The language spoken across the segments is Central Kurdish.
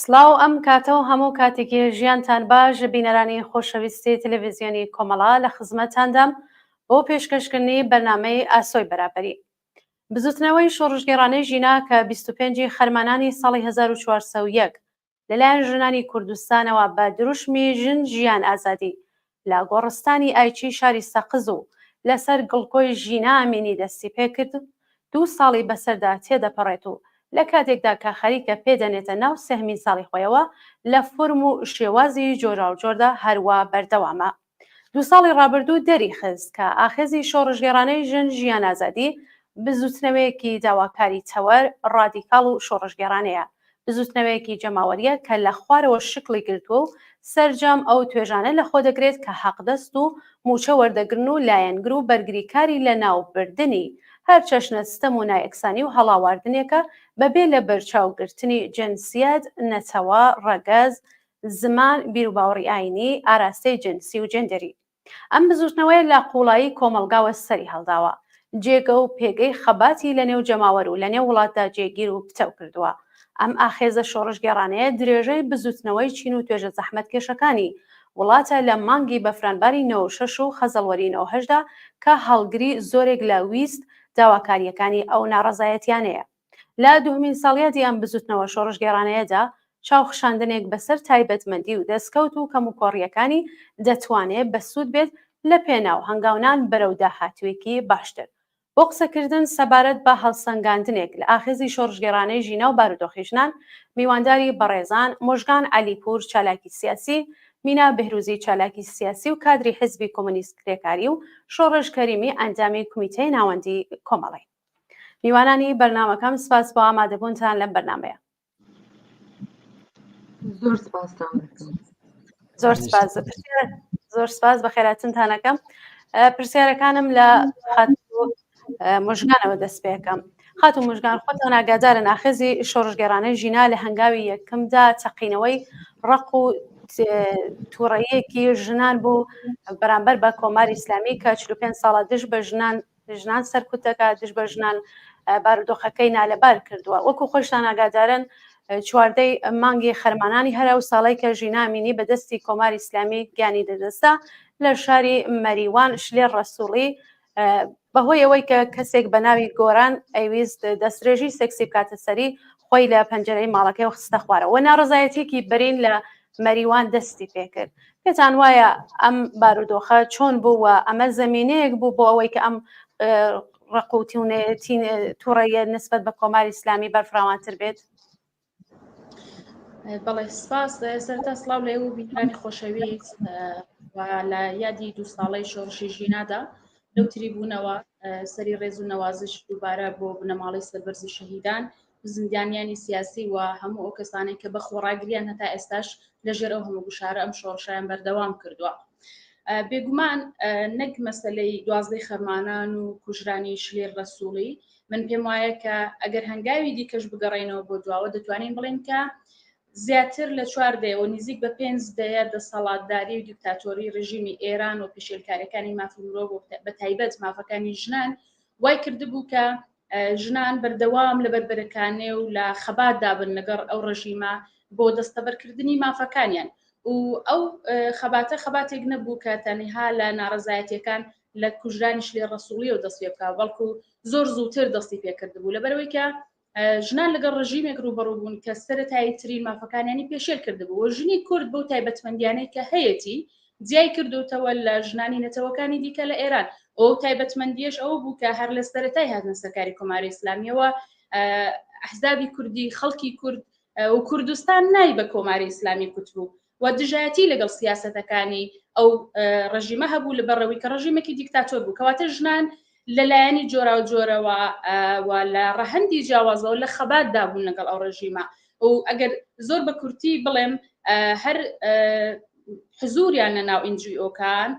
سڵاو ئەم کاتەوە هەموو کاتێکی ژیانتان باش بینەرانی خۆشەویستی تەلەڤیزیۆنی کۆمەڵا لە خزمەتاندام بۆ پێشکەشکردنی بەرنامەی ئاسۆی بەرابەری. بزوتنەوەی شۆڕژگێڕانەی ژینا کە 25 خەرمانانی ساڵی 1401 لەلایەن ژنانی کوردستانەوە بە دروشمی ژن ژیان ئازادی لە گۆڕستانی ئایچی شاری سەقز و لەسەر گڵکۆی ژینا ئامینی دەستی پێکرد 2 ساڵی بەسەردا تێدەپەڕێت و لە کاتێکدا کە خەریکە پێدەنێتە ناو سەهمی ساڵی خۆیەوە لە فورم و شێوازی جۆرا و جۆردا هەروە بەردەوامە. 2 ساڵی ڕابردوو دەری خست کە ئاخێزی شۆڕژگێڕانەی ژن ژیان ئازادی بزوتنەوەیەکی داواکاری تەوەر ڕادیکاڵ و شۆڕژگێڕانەیە، بزوتنەوەیەکی جەماوەریە کە لە خوارەوە شکلی گرتووە و سەرجام ئەو توێژانە لەخۆ دەگرێت کە حەقدەست و موچە وەردەگرن و لایەنگر و بەرگریکاری لە ناوبردنی هەر چەشنە ستەم و نایەکسانی و هەڵاواردنێکە بەبێ لە بەرچاوگرتنی جنسیەت، نەتەوە، ڕەگەز، زمان، بیرروباوەڕی ئاینی، ئاراستەی جنسی و جێندەری. ئەم بزوتنەوەی لە قوڵایی کۆمەلگاوە سەری هەڵداوە، جێگە و پێگەی خەباتی لە نێو جەماوەر و لە نێو وڵاتدا جێگیر و پتەو کردووە. ئەم ئاخێزە شۆڕژگێڕانەیە درێژەی بزوتنەوەی چین و توێژە زەحمەتکێشەکانی وڵاتە لە مانگی بەفرانباری 96 و خەزەڵوەری 98دا کە هەڵگری زۆرێک لە ویست داواکاریەکانی ئەو ناڕەزایەتیانەیە. لە دوهمین ساڵیاتی ئەم بزوتنەوە شۆڕژگێڕانەیەدا چاوخشاندنێک بەسەر تایبەتمەندی و دەستکەوت و کەموکۆڕیەکانی دەتوانێت بەسوود بێت لە پێناو هەنگاونان بەرەو داهاتوێکی باشتر. بۆ قسەکردن سەبارەت بە هەڵسەنگاندنێک لە ئاخێزی شۆڕژگێڕانەی ژینا و بارودۆخی ژنان میوانداری بەڕێزان مۆژگان عەلیپور چالاکی سیاسی، مینا بهروزی چالاکی سیاسی و کادری حزبی کۆمونیست کرێکاری و شۆڕژ کەریمی ئەندامی کومیتەی ناوەندی کۆمەڵی. میوانانی بەرنامەکەم سپاس بۆ ئامادەبوونتان لەم بەرنامەیە. زۆر سپاس بە خێراتنتانەکەم. پرسیارەکانم لە مژگانەوە دەست پێەکەم. خات و مژگان خۆتان ئاگادارن ئاخێزی شۆڕژگێڕانەی ژینا لە هەنگاوی یەکەمدا چەقینەوەی ڕق و تووڕەیەکی ژنان بوو بەرامبەر بە کۆماری ئیسلامی کە 45 ساڵە دژ بە ژنان سەرکوتەکە دژ بە ژنان بارودۆخەکەی نالەبار کردووە. وەکو خۆشتان ئاگادارن 14 مانگی خەرمانانی هەرا و ساڵی کە ژینا ئامینی بەدەستی کۆماری ئیسلامی گیانی دەدەستا لە شاری مەریوان شلێر ڕەسووڵی بەهۆی ئەوەی کە کەسێک بە ناوی گۆران ئەیویست دەستدرێژی سێکسی بکاتە سەری خۆی لە پەنجەرەی ماڵەکەی خستە خوارەوە. ناڕەزایەتێکی بەرین لە مەریوان دەستی پێکرد. پێتان وایە ئەم بارودۆخە چۆن بوو و ئەمە زەمینەیەک بوو بۆ ئەوەی کە ئەم ڕقوتیونێتی تووڕەیە نسبەت بە کۆماری ئیسلامی بەرفراوانتر بێت؟ بەڵێ سپاس. سەرتا سڵاو لە ئێوە بیرانی خۆشەویست و لە یادی 2 ساڵەی شۆڕشی ژینادا لەو تریبوونەوە سەری ڕێز و نەوازش دووبارە بۆ بنەماڵی سەربەرزی شەهیدان زیندانیانی سیاسی و هەموو ئەو کەسانێک کە بە خۆڕاگریان هەتا ئێستاش لەژێر ئەو هەموو گوشارە ئەم شۆڕشیان بەردەوام کردووە. بێگومان نەک مەسەلەی 12 خەرمانان و کوژرانی شلێر ڕەسووڵی من پێم وایە کە ئەگەر هەنگاوی دیکەش بگەڕێنەوە بۆ دواوە دەتوانین بڵێن کە زیاتر لە 4 دەیەوە نزیک بە 5 دەیە دەسەڵاتداری و دیکتاتۆری ڕژیمی ئێران و پێشێلکاریەکانی مافی مرۆڤ بە تایبەت مافەکانی ژنان وای کردبوو کە ژنان بەردەوام لە بەربەرەکانێ و لە خەبات دابن لەگەڵ ئەو ڕژیمە بۆ دەستەبەرکردنی مافەکانیان و ئەو خەباتە خەباتێک نەبوو کە تەنها لە ناڕەزایەتیەکان لە کوژرانی شلێر ڕەسووڵی و دەست پێ بکات بەڵکو زۆر زووتر دەستی پێکردبوو لەبەرەوەی کە ژنان لەگەڵ ڕژیمێک ڕوبەڕوو بوون کە سەرەتایی ترین مافەکانیانی پێشێل کردبوو و ژنی کورد بەو تایبەتمەندیانەی کە هەیەی جیای کردوتەوە لە ژنانی نەتەوەکانی دیکە لە ئێران. ئەو تایبەتمەندیش ئەوە بوو کە هەر لە سەرەتای هاتنە سەرکاری کۆماری ئیسلامیەوە ئەحزابی کوردی خەڵکی کورد و کوردستان نای بە کۆماری ئیسلامی کوتبوو و دژایەتی لەگەڵ سیاسەتەکانی ئەو ڕژیمە هەبوو لەبەرەوەی کە ڕژیمێکی دیکتاتۆر بوو کەواتە ژنان لەلایەنی جۆرا و جۆرەوە و لە ڕەهەندی جیاوازەوە لە خەبات دابوون لەگەڵ ئەو ڕژیمە و ئەگەر زۆر بە کورتی بڵێم هەر حزوریان لە ناو NGO-کان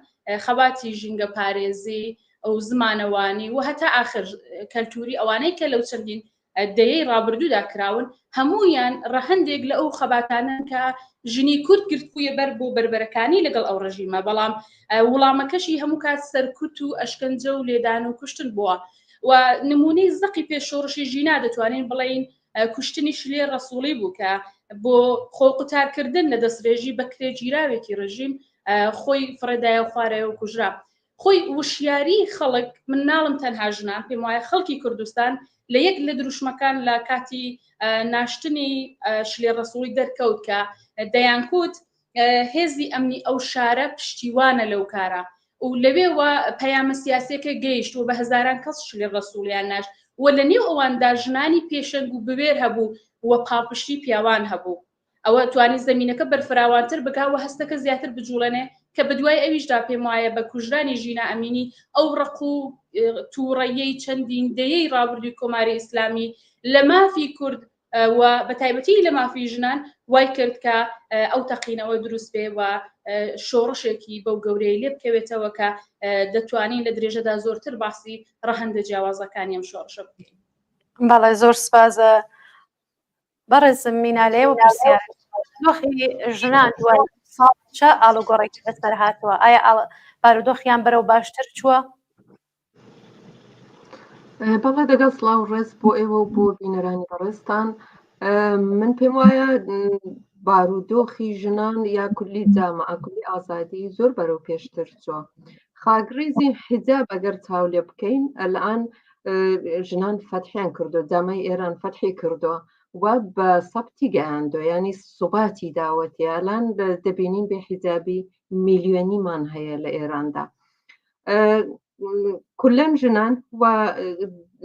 خەباتی ژینگە پارێزی ئەو زمانەوانی و هەتا ئاخر کەلتوری ئەوانەی کە لەو چەندین دەیەی ڕابردوودا کراون هەمویان ڕەهەندێک لە ئەو خەباتانن کە ژنی کورد گرتبوویە بەر بۆ بربەرەکانی لەگەڵ ئەو ڕژیمە بەڵام وڵامەکەشی هەموو کات سەرکوت و ئەشکەنجە و لێدان و کوشتن بووە و نمونەی زەقی پێشۆڕشی ژینا دەتوانین بڵین کوشتنی شلێ ڕەسوڵی بوو کە بۆ خۆقوتارکردن لە دەستڕێژی بە کرێگیراوێکی ڕژیم خۆی فڕێدایە و خوارەوە و کوژرا. خۆی وشیاری خەڵک من ناڵم تەنها ژنان پێم وایە خەڵکی کوردستان لە یەک لە دروشمەکان لە کاتی ناشتنی شلێ ڕەسوڵی دەرکەوت کە دەیانکوت هێزی ئەمنی ئەو شارە پشتیوانە لەو کارە و لەوێوە پەیامە سیاسەکە گەیشت و بە هەزاران کەس شلێ ڕەسوڵیان ناشت وە لە نێو ئەواندا ژنانی پێشەنگ و بوێر هەبوو وە پاڵپشتی پیاوان هەبوو ئەوە توانی زمینەکە بەرفراوانتر بگاوە هەستەکە زیاتر بجوڵێنێ کە بەدوای ئەویشدا پێم وایە بە کوژرانی ژینە ئەمینی ئەو ڕق و تووڕەیەی چەندین دەیەی ڕابردووی کۆماری ئیسلامی لە مافی کورد و بە تایبەتی لە مافی ژنان وای کرد کە ئەو تەقینەوە دروست بێ و شۆڕشێکی بەو گەورەی لێ بکەوێتەوە کە دەتوانین لە درێژەدا زۆرتر باسی ڕەهەندە جیاوازەکانی ئەم شۆڕشە بکەین. بەڵێ زۆر سپاسە بەڕێزم مینالێ و پرسیار دۆخی ژنان دوای ساڵ چه ئاڵوگۆڕێکی بەسەر هاتووە ئایا بارودۆخیان بەرەو باشتر چووە؟ بەڵێ دەگەڵ سڵاو ڕێز بۆ ئێوە و بۆ بینەرانی بەڕێستان من پێم وایە بارودۆخی ژنان یا کولی جامعە کولی ئازادی زۆر بەرەو پێشتر چووە خاگریزی حیجاب ئەگەر چاو لێ بکەین ئەلان ژنان فەتحیان کردو جامعەی ئێران فەتحی کردووە و بە سەبتی گەیاندۆ ینی سوباتی داوەتی ئەلان دەبینین بێ حیجابی میلیۆنیمان هەیە لە ئێراندا کولەن ژنان و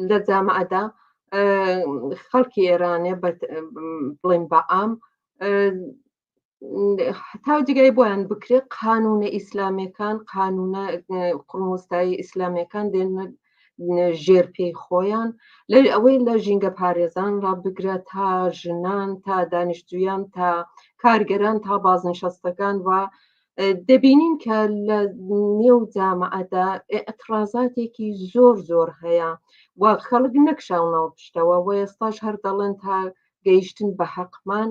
لە جامعەدا خەڵکی ئێرانێ بڵین بەعام تا جگای بۆیان بکرێ قانونە ئیسلامیەکان قانونە قڕموستایی ئیسلامیەکان دێنە ژێرپێی خۆیان لە ئەوەی لە ژینگە پارێزان ڕابگرە تا ژنان تا دانیشتویان تا کارگەران تا بازنشەستەکان و دەبینین کە لە نێو جامعەدا ئەترازاتێکی زۆر زۆر هەیە و خەڵک نەکشاونەوە پشتەوە و ئێستاش هەر دەڵێن تا گەیشتن بە حەقمان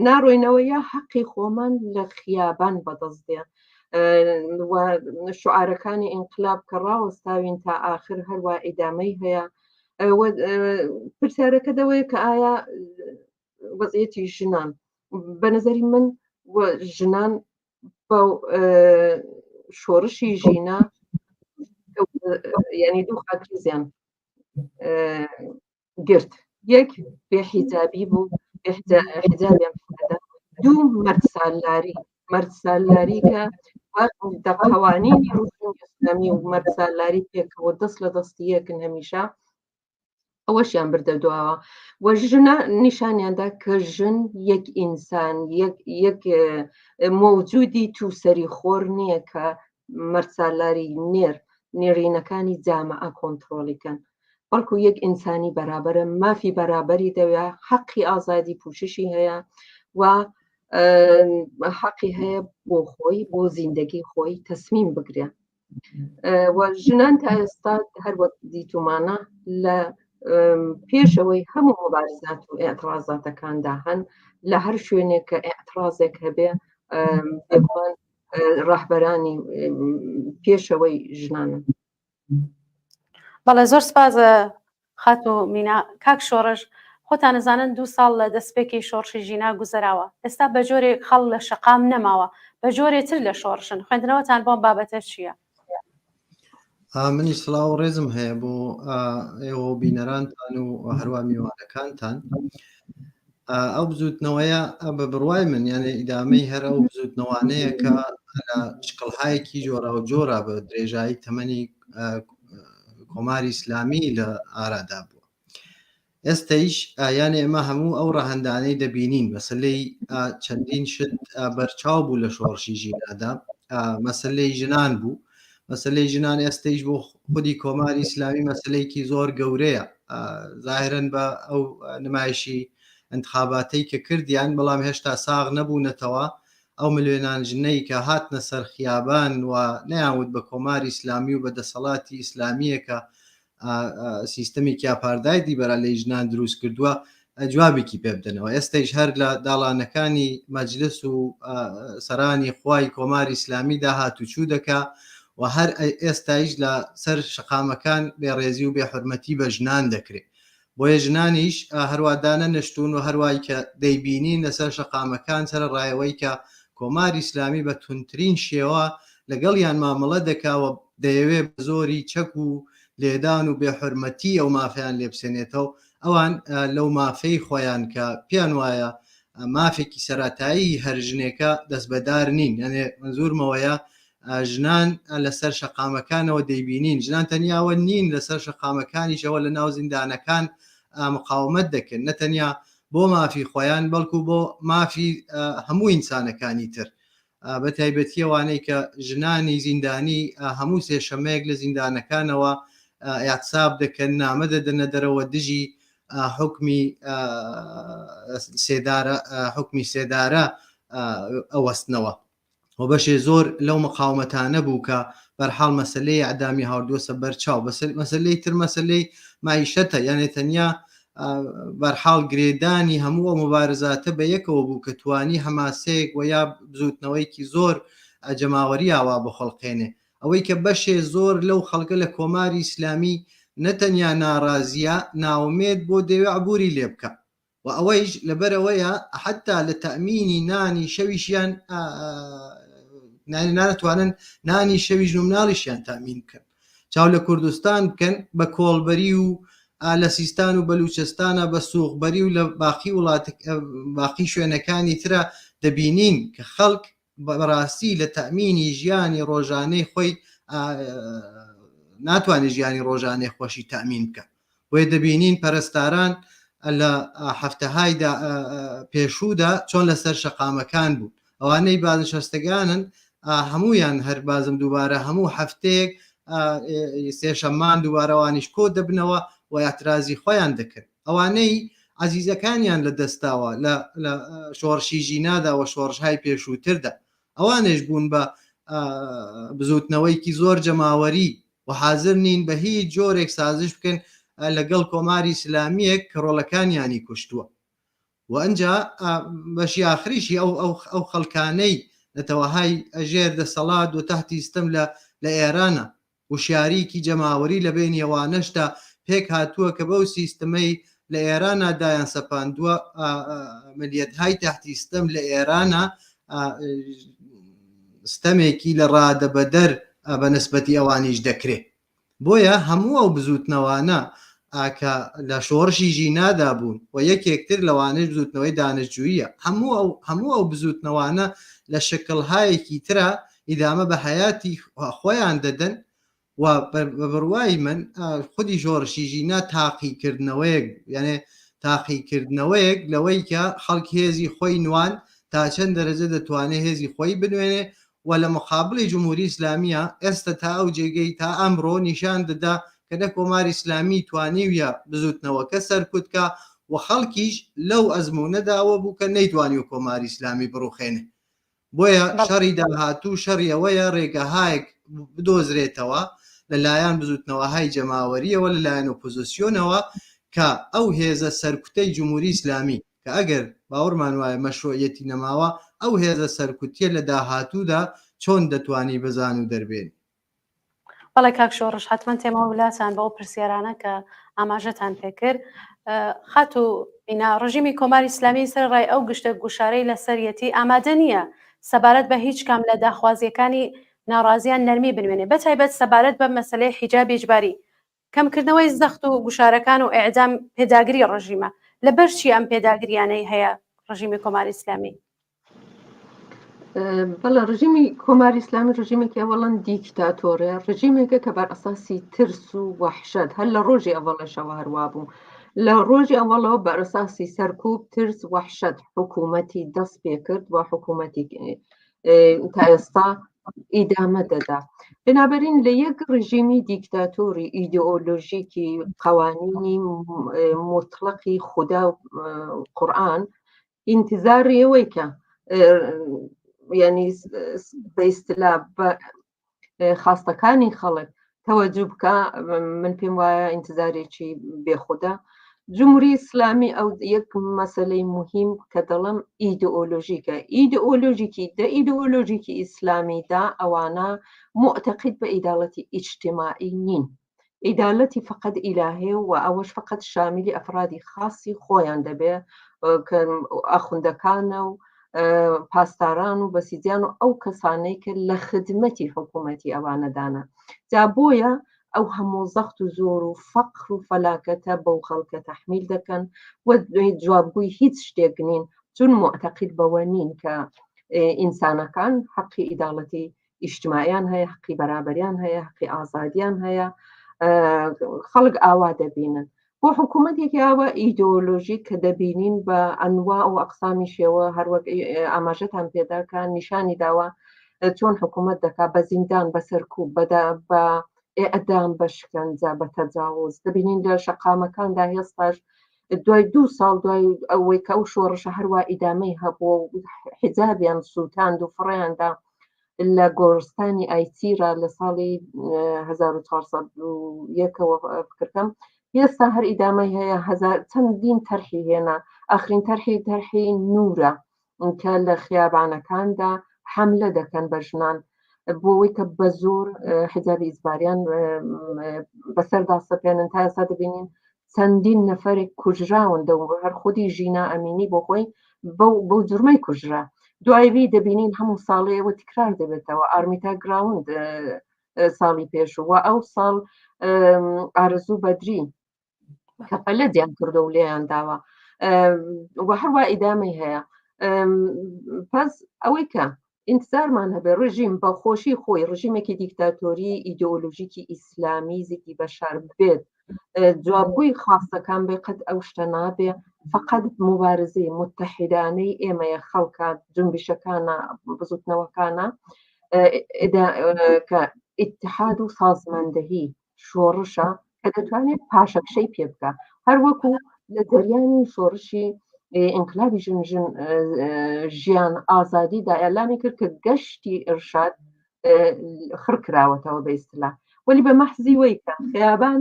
ناڕۆینەوە یا حەقی خۆمان لە خیابان بەدەستدێ و شعارەکانی ئینقلاب کە ڕاوەستاوین تا ئاخر هەروە ئیدامەی هەیە پرسیارەکە دەوەیە کە ئایا وەزعیەتی ژنان بە نەزەری من ژنان بە شۆڕشی ژینە ینی دوو خاکریزیان گرت یەک بێحیجابی بوو حیجابیان دوو مەردسالاری کە قەوانینی ڕوشنی ئیسلامی و مەردسالاری پێکەوە دەست لە دەستی یەکن هەمیشە ئەوەشیان بردە دواوە و ژنە نیشانیاندا کە ژن یەک ئینسان یەک مۆجودی تووسەری خۆر نییە کە مەردسالاری نێرینەکانی جامعە کۆنتترۆلیکەن بەڵکو یەک ئینسانی بەرابرە مافی بەرابەری دەوێ حەقی ئازادی پوششی هەیە و حەقی هەیە بۆ خۆی بۆ زیندگی خۆی تەسمیم بگرێ و ژنان تا ئێستا هەروەک دیتومانە لە پێشەوەی هەموو مبارزات و ئێعترازاتەکاندا هەن لە هەر شوێنێک کە ئێعترازێک هەبێ بێگومان ڕاهبەرانی پێشەوەی ژنانن. بەڵێ زۆر سپاسە خات و مینا کاک شۆڕش خۆتان نەزانن 2 ساڵ لە دەستپێکی شۆڕشی ژینا گوزەراوە ئێستا بە جۆرێک خەڵ لە شەقام نەماوە بە جۆرێتر لە شۆڕشن خوێندنەوەتان بۆم بابەتە چییە؟ منی سڵاو و ڕێزم هەیە بۆ ئێوە بینەرانتان و هەروە میوانەکانتان ئەو بزوتنەوەیە بە بڕوای من یانێ ئیدامەی هەر ئەو بزوتنەوانەیە کە لە شقڵهایەکی جۆرا و جۆرا بە درێژایی تەمەنی کۆماری ئیسلامی لە ئارادا بووە ئێستایش یانێ ئێمە هەموو ئەو ڕەهەندانەی دەبینین مەسلەی چەندین شت بەرچاو بوو لە شۆڕشی ژینادا مەسلەی ژنان بوو مەسلەی ژنان ئێستەیش بۆ خودی کۆماری ئیسلامی مەسلەیەکی زۆر گەورەیە ظاهرن بە ئەو نمایشی انتخاباتەی کە کردیان بەڵام هێشتا ساغ نەبوونەتەوە ئەو ملیۆنان ژنەی کە هاتنە سەر خیابان و نەیانوت بە کۆماری ئیسلامی و بە دەسەڵاتی ئیسلامیەکە سیستەمی کیاپاردای دیبەرە لە ژنان دروست کردووە جوابێکی پێ بدەنەوە ئێستەیش هەر لە داڵانەکانی مەجلس و سەرانی خوای کۆماری ئیسلامی داهات و چوو دەکا و هەر ئێستایش لە سەر شقامەکان بێڕێزی و بێحورمەتی بە ژنان دەکرێت بۆیە ژنانیش هەروادانە نەشتون و هەروای کە دەیبینین لەسەر شەقامەکان سەر ڕایەوەی کە کۆماری ئیسلامی بە تونترین شێوە لەگەڵیان مامەڵە دەکاوە دەیەوێت بە زۆری چەک و لێدان و بێحورمەتی ئەو مافیان لێبسێنێتەوە ئەوان لەو مافەی خۆیان کە پیان وایە مافێکی سەراتایی هەر ژنێکە دەست بەدار نین یعنێ منزورمەوەیە ژنان لەسەر شەقامەکانەوە دەیبینین ژنان تەنیاوە نین لەسەر شەقامەکانیشەوە لە ناو زیندانەکان مقاومەت دەکەن نەتەنیا بۆ مافی خۆیان بەڵکو بۆ مافی هەموو ئینسانەکانی تر بە تایبەتیەوانەی کە ژنانی زیندانی هەموو سێشەمەیەک لە زیندانەکانەوە اعتصاب دەکەن نامە دەدەنە دەرەوە دژی حکمی سێدارە ئەوەستنەوە و بەشێ زۆر لەو مقاومەتانە بوو کە بەرحاڵ مەسلەی ئەعدامی هاوردووە بەرچاو مەسلەی تر مەسلەی مایشەتە یانێ تەنیا بەرحاڵ گرێدانی هەموو مبارزاتە بە یەکەوە بوو کە توانی هەماسەیەک و یا بزوتنەوەیکی زۆر جەماوەری ئاوا بە خەڵقێنێ ئەوەی کە بەشێ زۆر لەو خەڵکە لە کۆماری ئیسلامی نەتەنیا ناڕازیە ناومێت بۆ دەوێ عبوری لێ بکە و ئەوەیش لەبەرەوەیە حتا لە تەمینی نانی شەویشیان ناتوانن نانی شەوی ژنومناڵیشیان تامین بکەن چاو لە کوردستان بکەن بە کۆڵبەری و لە سیستان و بەلوچستانە بە سووغبەری و لە باقی وڵات باقی شوێنەکانی ترە دەبینین کە خەڵک بەڕاستی لە تەمینی ژیانی ڕۆژانەی خۆی ناتوانێت ژیانی ڕۆژانەی خۆشی تەمین بکە بۆیە دەبینین پەرستاران لە هەفتەهایدا پێشوودا چۆن لەسەر شەقامەکان بوو ئەوانەی بازنشەستەکانن هەمویان هەر بازم دووبارە هەموو هەفتەیەک سێشەممان دووبارەوانیش کۆ دەبنەوە و ئاعترازی خۆیان دەکرد ئەوانەی عەزیزەکانیان لە دەستاوە لە شۆڕشی ژینادا و شۆڕشهای پێشووتردا ئەوانش بوون بە بزوتنەوەیکی زۆر جەماوەری و حاضر نین بە هیچ جۆرێک سازش بکەن لەگەڵ کۆماری ئیسلامیەک کە ڕۆڵەکانیانی کوشتووە و ئەنجا بەشی ئاخریشی ئەو خەڵکانەی لەتەوەهای ئەژێر دەسەڵات و تەحتی ستەم لە ئێرانە وشیاریکی جەماوەری لە بینی ئەوانەشدا پێک هاتووە کە بەو سیستەمەی لە ئێرانە دایان سەپاندووە ملیەتهای تەحتی ستەم لە ئێرانە ستەمێکی لە ڕادەبەدەر بە نسبەتی ئەوانیش دەکرێت بۆیە هەموو ئەو بزوتنەوانە کە لە شۆڕشی ژینادا بوون و یەکێکتر لەوانش بزوتنەوەی دانیشتجوویە هەموو ئەو بزوتنەوانە لە شکلهایەکی ترە ئیدامە بە حیاتی خۆیان دەدەن و بڕوای من خودی شۆڕشی ژینا تاقیکردنەوەیەک یعنی تاقیکردنەوەیەک لەوەی کە خەڵک هێزی خۆی نوان تا چەند دەرەجە دەتوانێت هێزی خۆی بنوێنێ و لە مقابلی جمهوری ئیسلامیە ئێستا تا ئەو جێگەی تا ئەمڕۆ نیشان دەدا کە لە کۆماری ئیسلامی توانیویە بزوتنەوەکە سەرکوتکە و خەڵکیش لەو ئەزموونەداوە بوو کە نەیتوانی و کۆماری ئیسلامی بڕوخێنێ بۆیە شەڕی داهاتوو شەڕیەوەیە ڕێگەهایەک بدۆزرێتەوە لەلایەن بزوتنەوەهای جەماوەریەوە لەلایەن ئۆپۆزیسیۆنەوە کە ئەو هێزە سەرکوتەی جمهوری ئیسلامی کە ئەگەر باوەڕمان وایە مەشروعیەتی نەماوە ئەو هێزە سەرکوتیە لە داهاتوودا چۆن دەتوانی بزان و دەربێن بەڵێ کاک شۆڕش حتمما تێمە وڵاتان بەو پرسیارانە کە ئاماژەتان پێکرد خات و بینە ڕژیمی کۆماری ئیسلامی سەر ڕای ئەو گشتە گوشارەی لەسەرەتی ئامادە نییە سەبارەت بە هیچ کام لە داخوازیەکانی ناڕازیان نەرمی بنوێنێ بەتایبەت سەبارەت بە مەسەلەی حیجابی ئیجباری کەمکردنەوەی زەخت و گوشارەکان و ئیعدام پێداگری ڕژیمە لەبەر چی ئەم پێداگریانەی هەیە ڕژیمی کۆماری ئیسلامی بەڵێ ڕژیمی کۆماری ئیسلامی ڕژیمێکی ئەوەڵەن دیکتاتۆرە ڕژیمێکە کە بەر ئەساسی ترس و وەحشەت هەر لە ڕۆژی ئەوەڵەشەوە هەروە بوو لە ڕۆژی ئەوەڵەوە بەر ئەساسی سەرکوب ترس وەحشەت حکوومەتی دەست پێ کرد و حکوومەتی تا ئێستا ئیدامە دەدا بنابەرین لە یەک ڕژیمی دیکتاتۆری ئیدئۆلۆژیکی قوانینی مطلقی خوددا و قورئان ئینتیزاری ئەوەی کە یعنی بە ئیستیلا بە خاستەکانی خەڵک تەوەجو بکە من پێم وایە ئینتیزارێکی بێخوددا جمهوری ئیسلامی ئەو یەک مەسەلەی مهم کە دەڵم ئیدئۆلۆژیکە ئیدئۆلۆژیکی ئیسلامیدا ئەوانە معتەقید بە ئیداڵەتی ئیجتیماعی نین عیدالەتی فقط ئیلاهێ و ئەوەش فقط شاملی ئەفرادی خاصی خۆیان دەبێ کە ئەخوندەکانە و پاسداران و بەسیجیان و ئەو کەسانەی کە لە خدمەتی حکوومەتی ئەوانەدانە جا بۆیە ئەو هەموو زەخت و زۆر و فەقر و فەلاکەتە بەو خەڵکە تەحمیل دەکەن و جوابگووی هیچ شتێک نین چون معتەقید بەوە نین کە ئینسانەکان حەقی ئیداڵەتی ئیجتماعیان هەیە حەقی بەرابەریان هەیە حەقی ئازادیان هەیە خەڵک ئاوا دەبینن بۆ حکوومەتێکی ئاوە ئیدۆلۆژی کە دەبینین بە ئەنوا و ئەقسامی شێوە هەروەک ئاماژەتان پێداکە نیشانی داوە چۆن حکوومەت دەکا بە زیندان بە سەرکوب بە ئەدام بە شکنجە بە تەجاوز دەبینین لە شەقامەکاندا هێستاش دوای 2 ساڵ دوای ئەوەی کە ئەو شۆڕشە هەروە ئیدامەی هەبوو حجابیان سووتاند و فڕیاندا لە گۆڕستانی ئایتیرا لە ساڵی 1401ەوە فکرکەم هێستا هەر ئیدامەی هەیە چەندین تەرحی هێنا ئاخرین تەرحی نورە کە لە خیابانەکاندا حملە دەکەن بە ژنان بۆەوەی کە بە زۆر حجابی ئیجباریان بەسەردا سەپێنن تا ئێستا دەبینین چەندین نەفەرێک کوژراون هەر خودی ژینا ئەمینی بۆ خۆی بەو جرمەی کوژرا دوایوی دەبینین هەموو ساڵەیەوە تکرار دەبێتەوە ئارمیتا گراوند ساڵی پێشوە ئەو ساڵ ئارزوو بەدری کەپەلە دیان کردو و لێیان داوە و هەروە ئیدامەی هەیە پس ئەوەی کە ئینتزارمان هەبێ ڕژیم بە خۆشی خۆی ڕژیمێکی دیکتاتۆری ئیدئۆلۆژیکی ئیسلامی زیکی بەشار بێت جوابگووی خاصەکان بێ قەت ئەو شتە نابێ فقط مبارزەی متحیدانەی ئێمەیە خەڵکە جنبشەکانە بزوتنەوەکانە کە ئیتحاد و سازماندەهی شۆڕشە کە دەتوانێت پاشەکشەی پێ بکە هەروەکو لە جەریانی شۆڕشی ئینقلابی ژنژن ژیان ئازادیدا ئەلامی کرد کە گەشتی ئێرشاد خڕکراوەتەوە بە ئیستیلا وەلی بە مەحزی وەی کە خیابان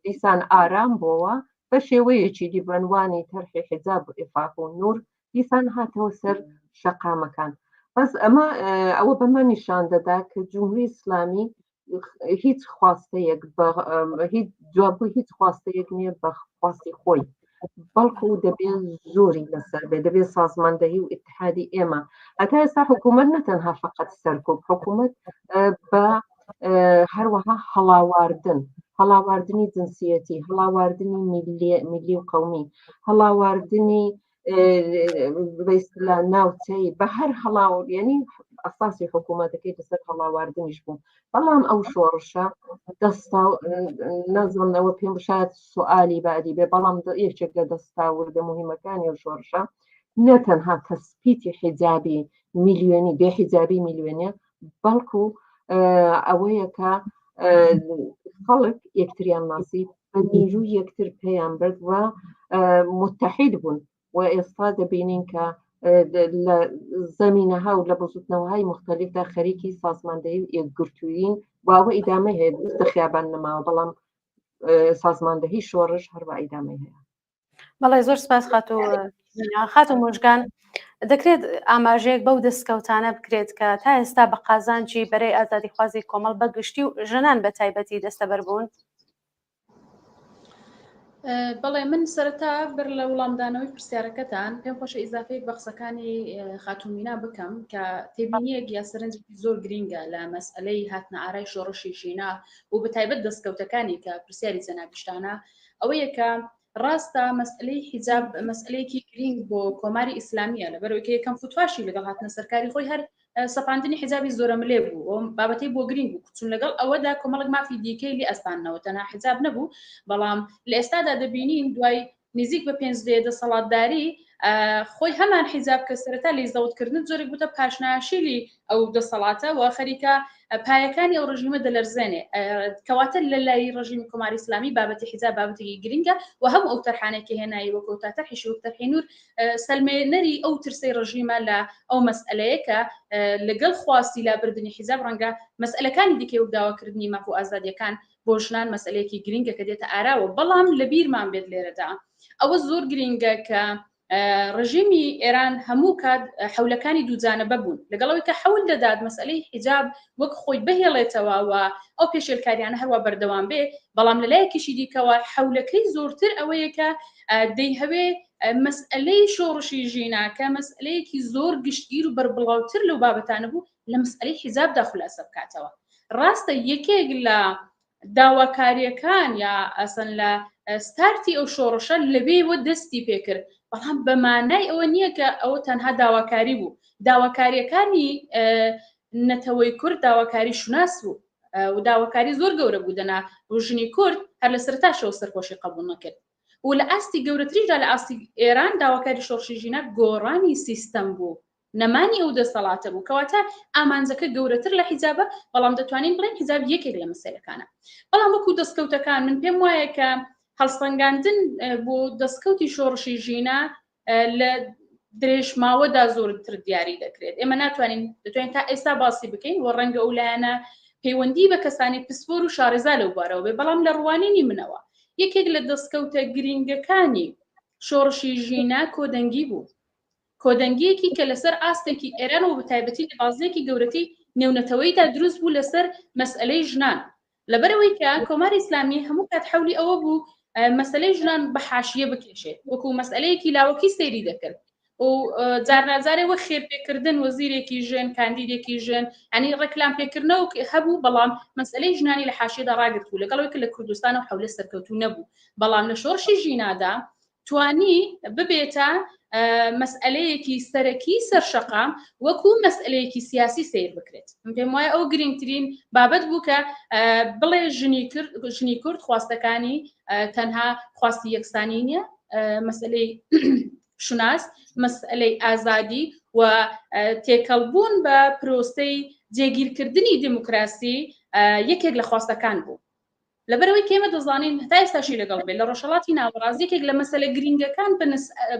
دیسان ئارام بۆەوە بە شێوەیەکی دیبەنوانی تەرحی حجاب ئیفاق و نور دیسان هاتەوە سەر شەقامەکان بەس ئەمە ئەوە بەمە نیشان دەدا کە جمهوری ئیسلامی هیچ خواستەیەک هیچ جوابگوی هیچ خواستەیەک نییە بە خواستی خۆی بەڵکو دەبێت زۆری لەسەر بێ دەبێت سازماندەهی و ئیتحادی ئێمە هەتا ئێستا حکوومەت نەتەنها فقط سەرکوب حکوومەت بە هەروەها هەڵاواردنی جنسیەتی هەڵاواردنی میلی و قەومی هەڵاواردنی بەیستلا ناوچەی بە هەر هەڵاوردنی ئەساسی حکوومەتەکەی لەسەر هەڵاواردنیش بوو بەڵام ئەو شۆڕشە دەستا نەزانەوە پێم شاید سوالی بعدی بێ بەڵام یەکێک لە دەستاوردە مهمەکانی ئەو شۆڕشە نەتەنها تەسپیتی حیجابی میلیۆنی بێحیجابی میلیۆنیە بەڵکو ئەوەیە کە خەڵک یەکتریان ناسی بە نیروی یەکتر پێیان برد و متحید بوون و ئێستا دەبینین کە لە زەمینەها و لە بزوتنەوەهای مختلفدا خەریکی سازماندەهی و یەکگرتوویین واوە ئیدامە هەیە دەستە خیابان نەماوە بەڵام سازماندەهی شۆڕش هەروە ئیدامەی هەیە بەڵێ زۆر سپاس خاتو مۆژگان دەکرێت ئاماژەیەک بەو دەستکەوتانە بکرێت کە تا ئێستا بە قازانجی بەرەی ئازادیخوازی کۆمەڵ بەگشتی و ژنان بە تایبەتی دەستەبەر بوون بەڵێ من سەرەتا بەر لە وەڵامدانەوەی پرسیارەکەتان پێم خۆشە ئیزافەی بە قسەکانی خاتومینا بکەم کە تێبینیەک یا سەرنجێکی زۆر گرینگە لە مەسئلەی هاتنە ئارای شۆڕشی ژینا و بە تایبەت دەستکەوتەکانی کە پرسیاری جەنابیشتانە ئەوەیە کە ڕاستە مەسئلەی حیجاب مەسئلەیەکی گرینگ بۆ کۆماری ئیسلامیە لەبەرەوەی کە یەکەم فتواشی لەگەڵ هاتنە سەرکاری خۆی هەر سەپاندنی حیجابی زۆرەملێ بوو ئەو بابەتەی بۆ گرینگ بوو چون لەگەڵ ئەوەدا کۆمەڵک مافی دیکەی لی ئەستانەوە تەنها حیجاب نەبوو بەڵام لە ئێستادا دەبینین دوای نزیک بە 5 دەسەڵاتداری خۆی هەمان حیجاب کە سەرەتا لێزدەوتکردن زۆرێک بووتە پاشناشیلی ئەو دەسەڵاتە و خەریکە پایەکانی ئەو ڕژیمە دەلەرزێنێ کەواتە لە لای ڕژیمی کۆماری ئیسلامی بابەتی حیجاب بابەتێکی گرینگە و هەموو ئەو تەرحانێکی هێنایی وەکو تا تەرحی شوک تەرحی نور سەلمێنەری ئەو ترسەی ڕژیمە لە ئەو مەسئلەیە کە لەگەڵ خواستی لابردنی حیجاب ڕەنگە مەسئلەکانی دیکەی و داواکردنی ماف و ئازادیەکان بۆ ژنان مەسئلەیەکی گرینگە کە دێتە ئاراوە بەڵام لە بیرمان بێت لێرەدا ئەوە زۆر گرینگە کە ڕژیمی ئێران هەموو کات حولەکانی دووجانە ببوون لەگەڵەوەی کە حول دەدات مەسئلەی حیجاب وەک خۆی بهێڵێتەوە و ئەو پێشێلکاریانە هەروە بەردەوام بێ بەڵام لەلایەکیشی دیکەوە حولەکەی زۆرتر ئەوەیە کە دەیهەوێ مەسئلەی شۆڕشی ژیناکە مەسئلەیەکی زۆر گشتگیر و بەربڵاوتر لەو بابەتانە بوو لە مەسئلەی حیجابدا خولاسە بکاتەوە. ڕاستە یەکێک لە داواکاریەکان یا ئەسەن لە ستارتی ئەو شۆڕشە لەبێوە دەستی پێکرد بەڵام بەمانای ئەوە نییە کە ئەوە تەنها داواکاری بوو. داواکاریەکانی نەتەوەی کورد داواکاری شوناس بوو و داواکاری زۆر گەورە بوو دەنا ژنی کورد هەر لە سەرتاشەوە سەرپۆشی قبول نەکرد و لە ئاستی گەورەتریدا لە ئاستی ئێران داواکاری شۆڕشی ژینە گۆڕانی سیستەم بوو نەمانی ئەو دەسەڵاتە بوو کەواتە ئامانجەکە گەورەتر لە حیجابە بەڵام دەتوانین بڵێن حیجاب یەکێک لە مەسەلەکانە بەڵام وەکو دەستکەوتەکان من پێم وایە کە هەڵسەنگاندن بۆ دەستکەوتی شۆڕشی ژینە لە درێژماوەدا زۆرتر دیاری دەکرێت ئێمە ناتوانین دەتوانین تا ئێستا باسی بکەین و ڕەنگە ئەو لایەنە پەیوەندی بە کەسانی پسپۆر و شارێزا لەو بارەوە بێ بەڵام لە ڕوانینی منەوە یەکێک لە دەستکەوتە گرنگەکانی شۆڕشی ژینە کۆدەنگی بوو کۆدەنگیەکی کە لەسەر ئاستێکی ئێران و بەتایبەتی لە بازڵێکی گەورەتی نێونەتەوەیدا دروست بوو لەسەر مەسئلەی ژنان لەبەرەوەی کە کۆماری ئیسلامی هەموو کات حەولی ئەوە بوو مەسئلەی ژنان بە حاشیە بکێشێت وەکو مەسئلەیەکی لاوەکی سەیری دەکرد و جارناجارێ وە خێرپێکردن وەزیرێکی ژن کاندیدێکی ژن ینی ڕێکلام پێکردنەوە هەبوو بەڵام مەسئلەی ژنانی لە حاشیەدا ڕاگرت بوو لەگەڵەوەی کە لە کوردستان و حەولە سەرکەوتوو نەبوو بەڵام لە شۆڕشی ژینادا توانی ببێتە مەسئلەیەکی سەرەکی سەرشەقام وەکو مەسئلەیەکی سیاسی سیر بکرێت پێم وایە ئەو گرنگترین بابەت بوو کە بڵێ ژنی کورد خواستەکانی تەنها خواستی یەکسانی نییە مەسئلەی شوناس مەسئلەی ئازادی و تێکەڵبوون بە پرۆسەی جێگیرکردنی دموکراسی یەکێک لە خواستەکان بوو لەبەرەوەی کێمە دەزانین هەتا ئێستاشی لەگەڵ بێت لە ڕۆژهەڵاتی ناوەڕاستیەکێک لە مەسەلە گرنگەکان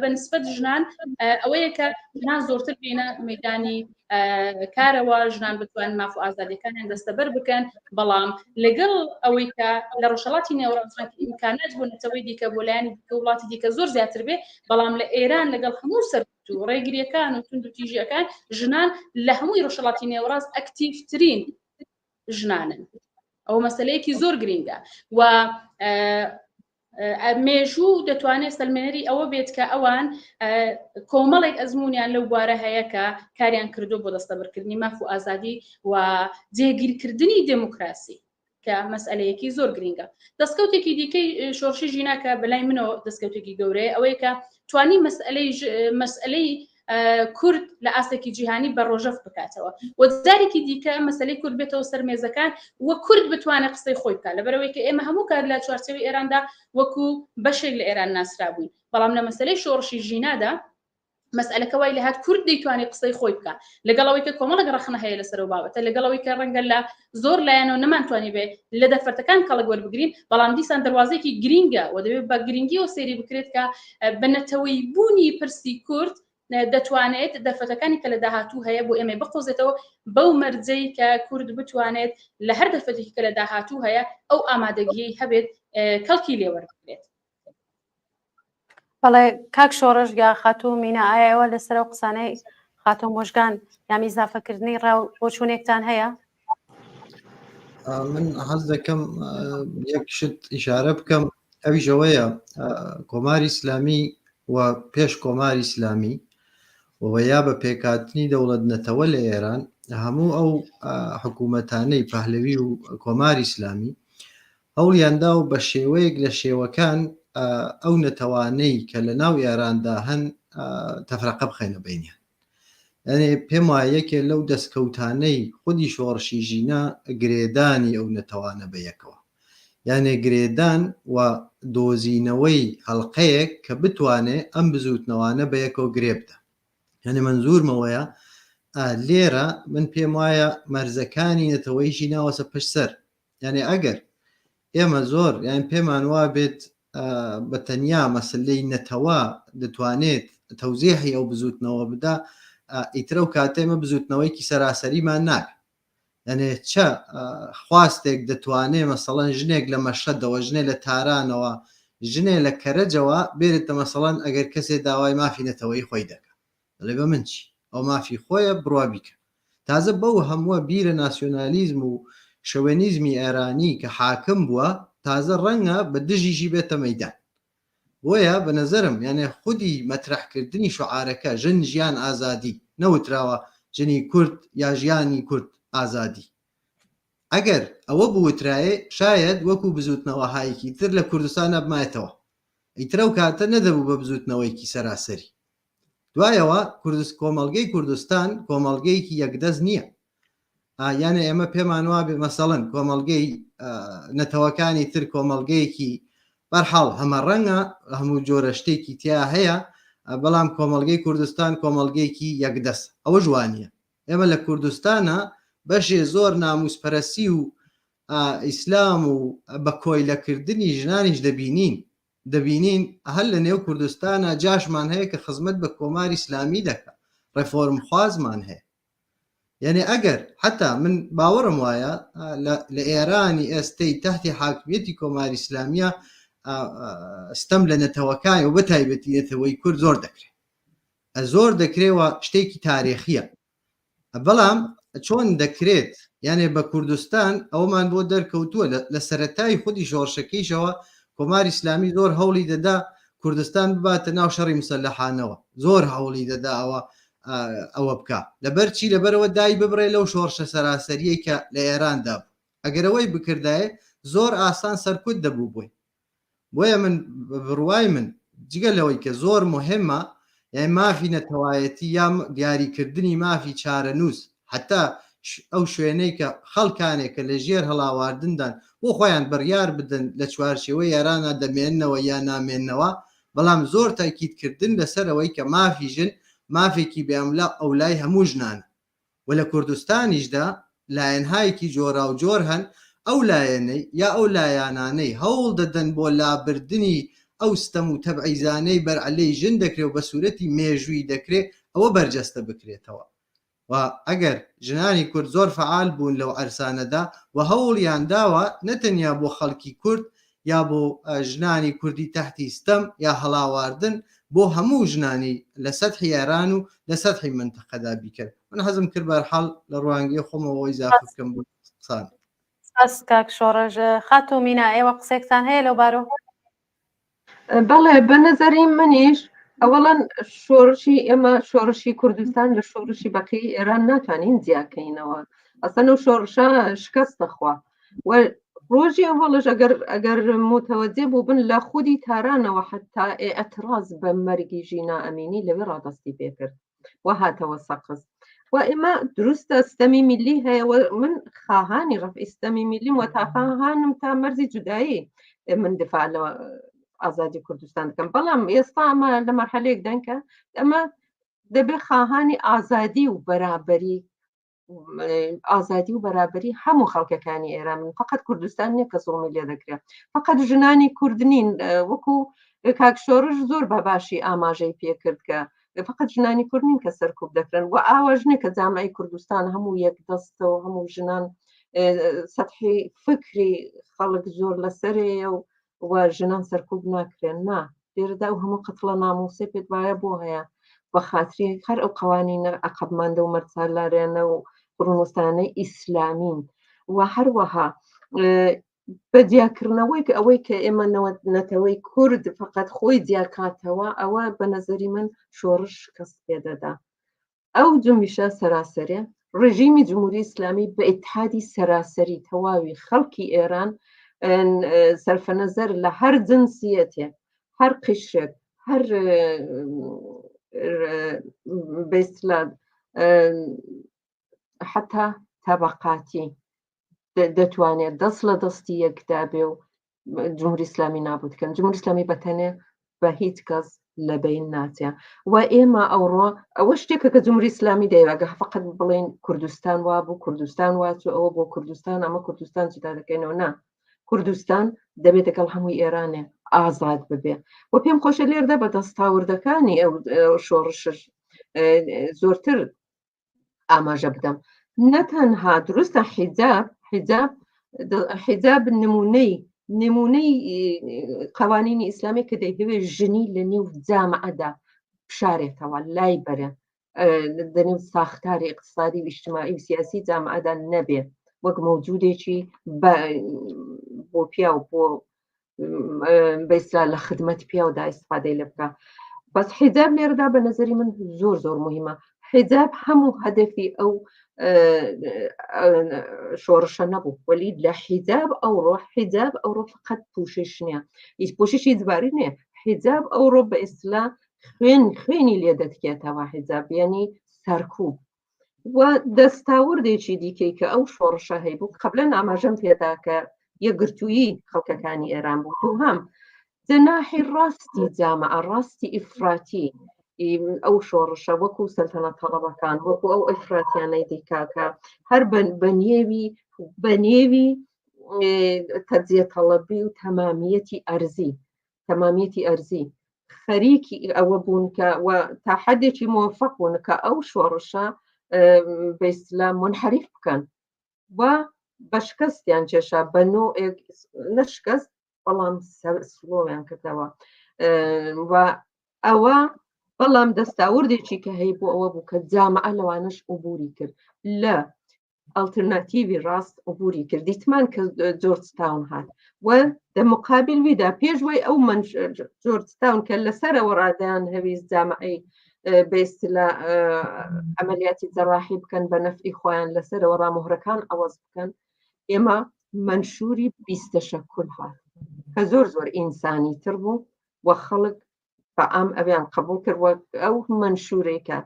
بە نسبەت ژنان ئەوەیە کە ژنان زۆرتر بێنە مەیدانی کارەوە ژنان بتوان ماف و ئازادیەکانیان دەستەبەر بکەن بەڵام لەگەڵ ئەوەی کە لە ڕۆژهەڵاتی نێوەڕاستیەکە ئیمکانات بۆ نەتەوەی دیکە بۆ لایەنی دیکە وڵاتی دیکە زۆر زیاتر بێ بەڵام لە ئێران لەگەڵ هەموو سەرکەوت و ڕێگریەکان و تونند و تیژیەکان ژنان لە هەمووی ڕۆژهەڵاتی نێوەڕاست ئەکتیڤترین ژنانن ئەو مەسەلەیەکی زۆر گرنگە و مێژوو دەتوانێت سەلمێنەری ئەوە بێت کە ئەوان کۆمەڵێک ئەزمونیان لەو بوارە هەیە کە کاریان کردو بۆ دەستەبەرکردنی ماف و ئازادی و جێگیرکردنی دموکراسی کە مەسئلەیەکی زۆر گرنگە دەستکەوتێکی دیکەی شۆڕشی ژینە کە بەلای منەوە دەستکەوتێکی گەورەیە ئەوەیە کە توانی مەسئلەی کورد لە ئاستێکی جیهانی بە ڕۆژەف بکاتەوە وەجارێکی دیکە مەسەلەی کورد بێتەوە سەر مێزەکان وە کورد بتوانێت قسەی خۆی بکات لەبەرەوەی کە ئێمە هەموو کار لە چوارچێوەی ئێراندا وەکو بەشێک لە ئێران ناسرا بووین بەڵام لە مەسەلەی شۆڕشی ژینادا مەسئلەکە وای لە هات کورد دەیتوانێت قسەی خۆی بکات لەگەڵەوەی کە کۆمەڵێک ڕەخنە هەیە لەسەر و بابەتە لەگەڵەوەی کە ڕەنگە لە زۆر لایەنەوە نەمانتوانی بێ لە دەرفەتەکان کەڵک وەربگرین بەڵام دیسان دەواازەیەکی گرینگە و دەبێت بە گرنگیەوە سەیری بکرێت کە بنەتەوەی بوونی پرسی کورد دەتوانێت دەرفەتەکانی کە لە داهاتوو هەیە بۆ ئێمە بقۆزێتەوە بەو مەرجەی کە کورد بتوانێت لە هەر دەرفەتێکی کە لە داهاتوو هەیە ئەو ئامادەگیەی هەبێت کەڵکی لێوەربگرێت. بەڵێ کاک شۆڕش یا خاتوو مینە ئایەوە لەسەر ئەو قسانەی خاتۆ مۆژگان یامی ئیزافەکردنی ڕاو بۆ چوونێکتان هەیە؟ من حەز دەکەم یەک شت ئیشارە بکەم ئەویشەوەیە کۆماری ئیسلامی و پێش کۆماری ئیسلامی وەیا بە پێکاتنی دەوڵەت نەتەوە لە ئێران هەموو ئەو حکوومەتانەی پەهلەوی و کۆماری ئیسلامی هەوڵیاندا و بە شێوەیەک لە شێوەکان ئەو نەتەوانەی کە لە ناو ئێراندا هەن تەفرەقە بخەینە بینیان یعنی پێم وایە یەکێ لەو دەستکەوتانەی خودی شۆڕشی ژینە گرێدانی ئەو نەتەوانە بەیەکەوە یعنی گرێدان و دۆزینەوەی هەڵقەیەک کە بتوانێت ئەم بزوتنەوانە بەیەکەوە گرێ بدە یعنی منزورمەوەیە لێرە من پێم وایە مەرزەکانی نەتەوەیشی ناوەسە پشت سەر یعنی ئەگەر ئێمە زۆر یان پێمان وا بێت بە تەنیا مەسلەی نەتەوە دەتوانێت تەوزیحی ئەو بزوتنەوە بدا ئیترە و کاتێمە بزوتنەوەیکی سەراسەریمان ناکە یعنی چە خواستێک دەتوانێت مەسەڵەن ژنێک لە مەشەدەوە ژنێ لە تارانەوە ژنێ لە کەرەجەوە بێرێتە مەسەڵەن ئەگەر کەسێ داوای مافی نەتەوەی خۆی دەکات دەڵێ بە من چی ئەو مافی خۆیە بڕوا بیکە تازە بەو هەمووە بیرە ناسیۆنالیزم و شەوێنیزمی ئێرانی کە حاکم بووە تازە ڕەنگە بە دژیشی بێتە مەیدان بۆیە بە نەزەرم یانێ خودی مەترەحکردنی شعارەکە ژن ژیان ئازادی نەوتراوە ژنی کورد یا ژیانی کورد ئازادی ئەگەر ئەوە بوترایە شاید وەکو بزوتنەوەهایەکی تر لە کوردستان بمایەتەوە ئیترە و کاتە نەدەبوو بە بزوتنەوەیکی سەراسەری دوایەوە کۆمەڵگەی کوردستان کۆمەڵگەیەکی یەکدەست نییە یانە ئێمە پێمان وا بێ مەسەڵەن کۆمەڵگەی نەتەوەکانی تر کۆمەڵگەیەکی بەرحاڵ هەمە ڕەنگە هەموو جۆرە شتێکی تیا هەیە بەڵام کۆمەڵگەی کوردستان کۆمەڵگەیەکی یەکدەست ئەوە جوانیە ئێمە لە کوردستانە بەشێ زۆر ناموسپەرستی و ئیسلام و بە کۆیلەکردنی ژنانیش دەبینین هەل لە نێو کوردستانە جاشمان هەیە کە خزمەت بە کۆماری ئیسلامی دەکات ڕێفۆرم خوازمان هەیە یعنی ئەگەر حتا من باوەڕم وایە لە ئێرانی ئێستەی تحتی حاکمیەتی کۆماری ئیسلامیە ستەم لە نەتەوەکانی و بەتایبەتی نەتەوەی کورد زۆر دەکرێەوە شتێکی تاریخیە بەڵام چۆن دەکرێت یعنی بە کوردستان ئەومان بۆ دەرکەوتووە لە سەرەتای خودی شۆڕشەکەیشەوە کۆماری ئیسلامی زۆر هەوڵی دەدا کوردستان بباتە ناو شەڕی مسەلەحانەوە زۆر هەوڵی دەدا ئەوە بکە لەبەرچی لەبەرەوە دای ببڕێ لەو شۆڕشە سەراسەریە کە لە ئێراندا بوو ئەگەرەوەی بکردایە زۆر ئاسان سەرکوت دەبوو بۆیە من بڕوای من جگە لەوەی کە زۆر مهمە یعنی مافی نەتەوایەتی یا دیاریکردنی مافی چارەنووس حتا ئەو شوێنەی کە خەڵکانێکە لە ژێر هەڵاواردندان بۆ خۆیان بڕیار بدەن لە چوارچێوەی یارانە دەمێننەوە یا نامێننەوە بەڵام زۆر تاکیدکردن لەسەرەوەی کە مافی ژن مافێکی بێملا ئەو لای هەموو ژنانە و لە کوردستانیشدا لایەنهایەکی جۆرا و جۆر هەن ئەو لایەنەی یا ئەو لایەنانەی هەوڵ دەدەن بۆ لابردنی ئەو ستەم و تەبعیزانەی بەرعەلەی ژن دەکرێت و بە سوورەتی مێژووی دەکرێت ئەوە بەرجەستە بکرێتەوە و ئەگەر ژنانی کورد زۆر فعال بوون لەو ئەرسانەدا و هەوڵیان داوە نەتەنیا بۆ خەڵکی کورد یا بۆ ژنانی کوردی تحتی ستەم یا هەڵاواردن بۆ هەموو ژنانی لە سەدحی ئێران و لە سەدحی منتەقەدا بیکرد من حەزم کرد بەرحاڵ لە ڕوانگەی خۆمەوە ئیزافە بکەم بۆ قسان کاک شۆڕژ خاتۆ مینا ئێوە قسێکتان هەیە لەو بارۆ بەڵێ بە نەزەری منیش ئەوەڵەن شۆڕشی ئێمە شۆڕشی کوردستان لە شۆڕشی بەقی ئێران ناتوانین جیاکەینەوە ئەسەن و شۆڕشە شکست دەخوا و ڕۆژی ئەوڵش ئەگەر متەوەجێ بوو بن لە خودی تارانەوە حتا ئەتراز بە مەرگی ژینا ئەمینی لەوێ ڕادستی پێکرد و هاتەوە سەقز و ئێمە دروستە ستەمی میلی هەیە من خاهانی ڕەفعی ستەمی میلیم و تاخواهانم تا مەرزی جودایی من دفاع لە ئازادی کوردستان دەکەم بەڵام ئێستا ئەمە لە مەرحەلەیەک دەنکە ئەمە دەبێ خاهانی ئازادی و بەرابەری ئازادی و بەرابەری هەموو خەڵکەکانی ئێران من فقط کوردستان نیە کە زوڵمی لێ دەکرێت فقط ژنانی کوردنین وەکو کاک شۆڕژ زۆر بەباشی ئاماژەی پێکرد کە فقط ژنانی کوردنین کە سەرکوب دەکرن و ئاواژنێ کە جامعی کوردستان هەموو یەک دەستەوە هەموو ژنان سەدحی فکری خەڵک زۆر لەسەرەیە و ژنان سەرکوب ناکرێن نا لێرەدا و هەموو قەتڵە ناموسێ پێت وایە بۆ هەیە بە خاتری هەر ئەو قوانینە عەقەبماندە و مەرجەلارێنە و قڕنووسانەی ئیسلامین و هەروەها بە دیاکردنەوەی کە ئەوەی کە ئێمە نەتەوەی کورد فقط خۆی دیاکاتەوە ئەوە بە نەزەری من شۆڕش کەس پێدەدا ئەو جنبشە سەراسەریە ڕژیمی جمهوری ئیسلامی بە ئیتحادی سەراسەری تەواوی خەڵکی ئێران سەرفەنەزەر لە هەر جنسیەتێ هەر قشرێک هەر بەیسلاد حتا تەبەقاتی دەتوانێت دەست لە دەستی یەکدا بێ و جمهوری ئیسلامی نابودکەن جمهوری ئیسلامی بەتەنێ بە هیچ کەس لەبین ناچێ و ئێمە ئەوڕۆ ئەوە شتێکە کە جمهوری ئیسلامی دەیواگە فقط بڵێن کوردستان وابوو کوردستان واچوو ئەوە بۆ کوردستان ئەمە کوردستان جدا دەکەینەوە نا کوردستان دەبێت لەگەڵ هەمووی ئێرانێ ئازاد ببێ و پێم خۆشە لێردا بە دەستاوردەکانی ئەو شۆڕشش زۆرتر ئاماژە بدەم نەتەنها دروستە حیجاب نمونەی نمونەی قوانینی ئیسلامی کە دەیهوێ ژنی لە نێو جامعەدا بشارێتەوە لای بەرە دەنێو ساختاری اقتصادی و اجتماعی و سیاسی جامعەدا نەبێ وەک مەوجودێکی بۆ پیا و بۆ بەیسلا لە خدمەت پیاودا ئیستفادەی لێ بکە. بەس حیجاب لێرەدا بە نەزەری من زۆر زۆر مهمە. حیجاب هەموو هەدەفی ئەو شۆڕشە نەبوو وەلی لە حیجاب ئەوڕۆ فقط پوشش نییە هیچ پوششی جباری نییە. حیجاب ئەوڕۆ بە ئیسلا خوێنی لێ دەتکێتەوە. حیجاب یعنی سەرکوب و دەستاوردێکی دیکەی کە ئەو شۆڕشە هەیبوو قبلەن ئاماژەم پێدا کە یەکگرتوویی خەڵکەکانی ئێران بوو. دووهەم جەناحی ڕاستی جامعە ڕاستی ئیفراتی ئەو شۆڕشە وەکو سەلتەنەت تەڵەبەکان وەکو ئەو ئیفراتیانەی دیکاکە هەر بە نێوی تەجزیە تەڵەبی و تەمامیەتی ئەرزی خەریکی ئەوە بوون کە تا حەدێکی موفق بوون کە ئەو شۆڕشە بە ئیسلام منحەریف بکەن و بە شکستیان کێشا بە نوعێک نەشکست بەڵام سلۆیان کردەوە و ئەوە بەڵام دەستاوردێکی کە هەیە بۆ ئەوە بوو کە جامعە لەوانش عبوری کرد لە ئەڵترناتیڤی ڕاست عبوری کرد. دیتمان کە جۆرجتاون هات و دەمقابل ویدا پێشوەی ئەو جۆرجتاون کە لەسەرەوە ڕادیان هەویست جامعەی بەیستلا ئەمەلیاتی جەراحی بکەن بە نەفعی خۆیان لەسەرەوە ڕامۆهرەکان ئەوەز بکەن. ئێمە منشوری 20 تەشەکل هات کە زۆر ئینسانی تر بوو و خەڵک بەعام ئەویان قبول کرد وە ئەو منشورێکە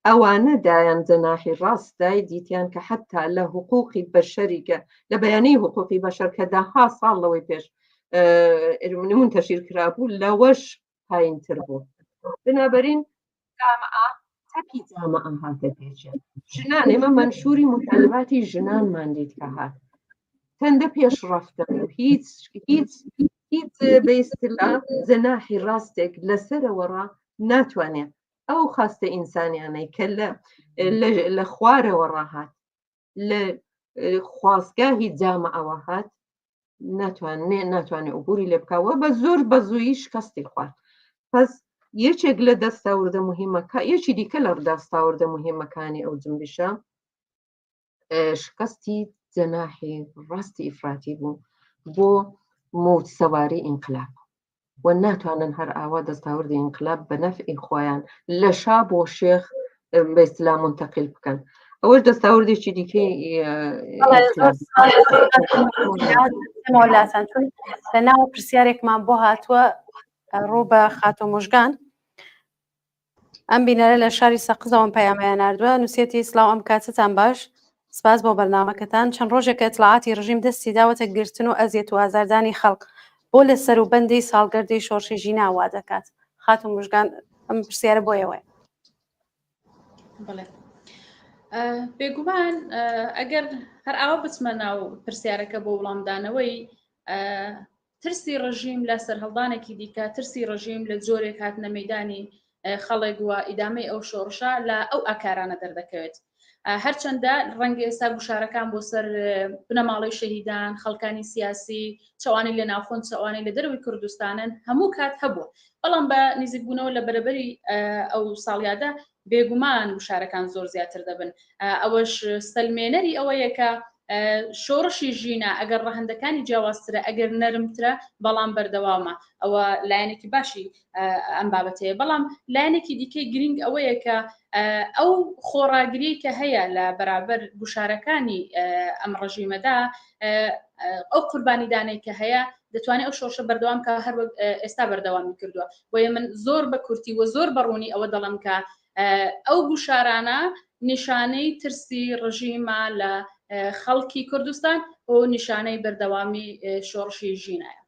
ئەوانە دایان جەناحی ڕاستای دیتیان کە حتا لە حقوقی بەشەریکە لە بەیانەی حقوقی بەشەر کە داها ساڵ لەوەی پێش نمون تەشیر کرابوو لەوەش پایینتر بوو. بنابەرین جامعە تەکی جامعە هاتە پێچێ ژنان ئێمە منشوری مطالباتی ژنانمان دیت کە هات چەندە پێشڕەفتە هیچ بەیستلا جەناحی ڕاستێک لەسەرەوەڕا ناتوانێت ئەو خاستە ئینسانیانەی کە لە خوارەوە ڕاهات لە خواستگاهی جامعەوە هات ناتوانێت عبوری لێ بکەوە بە زۆر بە زوویی شکستی خوارد. پس یەکێک لە دەستاوردە مهمەکە یەکی دیکە لە دەستاوردە مهمەکانی ئەو جنبشە شکستی جەناحی ڕاستی ئیفراتی بوو بۆ موج سەواری ئینقلاب و ناتوانن هەر ئاوا دەستاوردی ئینقلاب بە نەفعی خۆیان لە شا بۆ شێخ بە ئیسلام منتەقل بکەن. ئەوەش دەستاوردێکی دیکەی لە ناو پرسیارێکمان بۆ هاتووە ڕوو بە خاتۆ موژگان ئەم بینەرە لە شاری سەقزەوەم پەیامەیان ناردووە نووسێتی سلااو ئەم کاتتان باش سپاس بۆ بەرنامەکەتان چەند ڕۆژێکە اطلاعاتی ڕژیم دەستی داوەتە گرتن و ئەزیەت و ئازاردانی خەڵک بۆ لە سەروبەندی ساڵگەردەی شۆڕشی ژینا وا دەکات. خاتۆ موژگان ئەم پرسیارە بۆیەوە. بڵێ بێگومان ئەگەر هەر ئاوا بچمە ناو پرسیارەکە بۆ وڵامدانەوەی ترسی ڕژیم لە سەرهەڵدانێکی دیکە ترسی ڕژیم لە جۆرێک هاتنە مەیدانی خەڵک وە ئیدامەی ئەو شۆڕشە لە ئەو ئاکارانە دەردەکەوێت. هەرچەندە ڕەنگە ئێستا گوشارەکان بۆ سەر بنەماڵەی شەهیدان خەڵکانی سیاسی چاوانی لە ناوخۆن چاوانی لە دەروی کوردستانن هەموو کات هەبووە بەڵام بە نزیکبوونەوە لە بەرەبەری ئەو ساڵیادا بێگومان گوشارەکان زۆر زیاتر دەبن. ئەوەش سەلمێنەری ئەوەیە کە شۆڕشی ژینە ئەگەر ڕەهندەکانی جیاوازترە ئەگەر نەرمترە بەڵام بەردەوامە ئەوە لایەنێکی باشی ئەم بابەتەیە. بەڵام لایەنێکی دیکەی گرنگ ئەوەیە کە ئەو خۆڕاگری کە هەیە لە بەرابەر گوشارەکانی ئەم ڕژیمەدا ئەو قوربانیدانەی کە هەیە دەتوانێت ئەو شۆڕشە بەردەوام کە هەر ئێستا بەردەوامی کردووە. بۆیە من زۆر بە کورتی و زۆر بەڕوونی ئەوە دەڵم کە ئەو گوشارانە نیشانەی ترسی ڕژیمە لە خەڵکی کوردستان و نیشانەی بەردەوامی شۆڕشی ژینایە.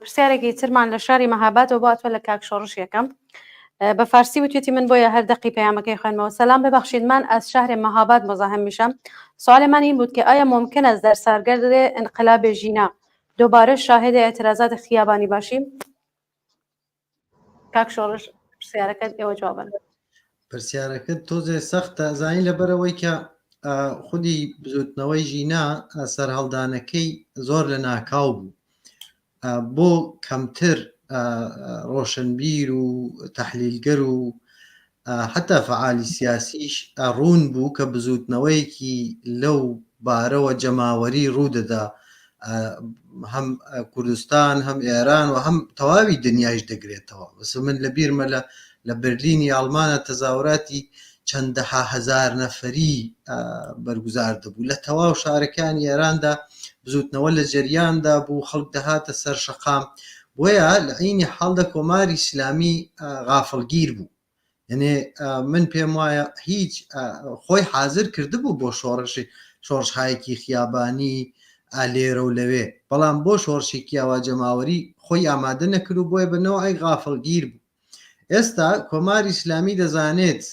پرسیارێکی ترمان لە شاری مەهابادەوە باتوە لە کاک شۆڕش یەکەم بە فارسی وتێتی من بۆیە هەر دقی پەیامەکەی خوێنمەوە. سەلام ببخشید من از شهر مەهاباد مزاحم میشم. سوال من این بود که آیا ممکن است در سرگرد انقلاب ژینا دوباره شاهد اعتراضات خیابانی باشیم؟ کاک شۆڕش پرسیارەکەت ئێوە جوابن. پرسیارەکەت تۆزێ سەختە زانی لەبەرەوەی کە خودی بزوتنەوەی ژینا سەر هەڵدانەکەی زۆر لە ناکاو بوو بۆ کەمتر ڕۆشنبیر و تەحلیلگەر و حتا فعالی سیاسیش ڕوون بوو کە بزوتنەوەیەکی لەو بارەوە جەماوەری ڕوودەدا هەم کوردستان هەم ئێران و هەم تەواوی دنیاش دەگرێتەوە. بەس من لە بیرمە لە بەرلینی ئەڵمانە تەزاوراتی چەندەها هەزار نەفەری بەرگوزار دەبوو لە تەواو شارەکانی ئێراندا بزوتنەوە لە جەریاندا بوو، خەڵک دەهاتە سەر شەقام. بۆیە لە عینی حاڵدا کۆماری ئیسلامی غافڵگیر بوو. یعنی من پێم وایە هیچ خۆی حازر کردبوو بۆ شۆڕشهایەکی خیابانی لێرە و لەوێ، بەڵام بۆ شۆڕشێکی ئاوا جەماوەری خۆی ئامادە نەکرد و بۆیە بنەوەی غافڵگیر بوو. ئێستا کۆماری ئیسلامی دەزانێت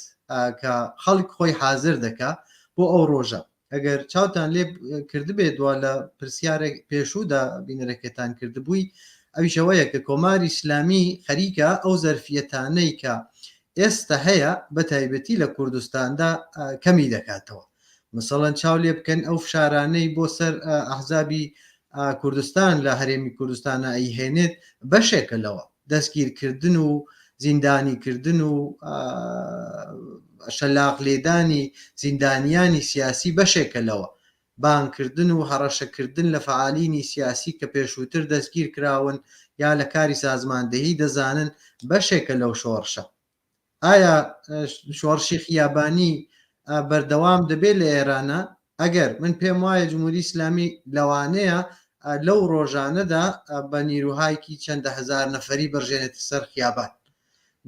کە خەڵک خۆی حازر دەکا بۆ ئەو ڕۆژە. ئەگەر چاوتان لێ کردبێت دووە لە پرسیارێک پێشوودا بینەرەکەتان کردبووی، ئەویشەوەیە کە کۆماری ئیسلامی خەریکە ئەو زەرفیەتانەی کە ئێستا هەیە بە تایبەتی لە کوردستاندا کەمی دەکاتەوە. مثڵەن چاو لێ بکەن ئەو فشارانەی بۆ سەر ئەحزابی کوردستان لە هەرێمی کوردستانە ئەیهێنێت بەشێکە لەوە، دەستگیرکردن و زیندانیکردن و شەلاق لێدانی زیندانیانی سیاسی بەشێکە لەوە، بانکردن و هەڕەشەکردن لە فعالینی سیاسی کە پێشووتر دەستگیر کراون یا لە کاری سازماندەهی دەزانن بەشێکە لەو شۆڕشە. ئایا شۆڕشی خیابانی بەردەوام دەبێت لە ئێرانە؟ ئەگەر من پێم وایە جمهوری ئیسلامی لەوانەیە لەو ڕۆژانەدا بە نیروهایکی چەندە هەزار نەفەری بەڕژێنێتە سەر خیابان.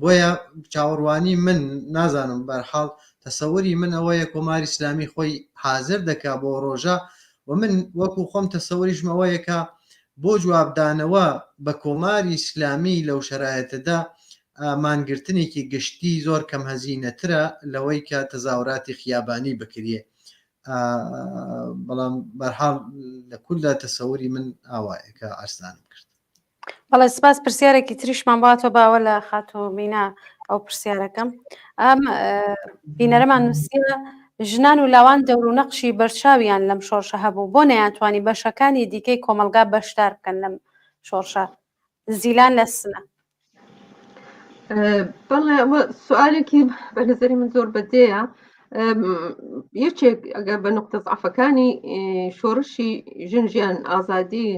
بۆیە چاوەڕوانی من نازانم بەرحاڵ تەسەوری من ئەوەیە کۆماری ئیسلامی خۆی حازر دەکا بۆ ڕۆژە و من وەکو خۆم تەسەوریشمەوەیە کە بۆ جوابدانەوە بە کۆماری ئیسلامی لەو شەرایەتەدا مانگرتنێکی گشتی زۆر کەم هەزینەترە لەوەی کە تەزاوراتی خیابانی بکرێ. بەڵام بەرحاڵ لە کولدا تەسەوری من ئاوایە کە ئارستانم کرد. بەڵێ سپاس. پرسیارێکی تریشمان باتەوە باوە لە خاتۆمینا ئەو پرسیارەکەم. ئەم بینەرەمان نووسیە ژنان و لاوان دەور و نەقشی بەرچاویان لەم شۆڕشە هەبوو، بۆ نەیانتوانی بەشەکانی دیکەی کۆمەلگا بەشدار بکەن لەم شۆڕشە. زیلان لە سنە. بەڵێ سوالێکی بە نظری من زۆر بەدەیە. یەکێک ئەگەر بە نقطە زعفەکانی شۆڕشی ژنجیان ئازادی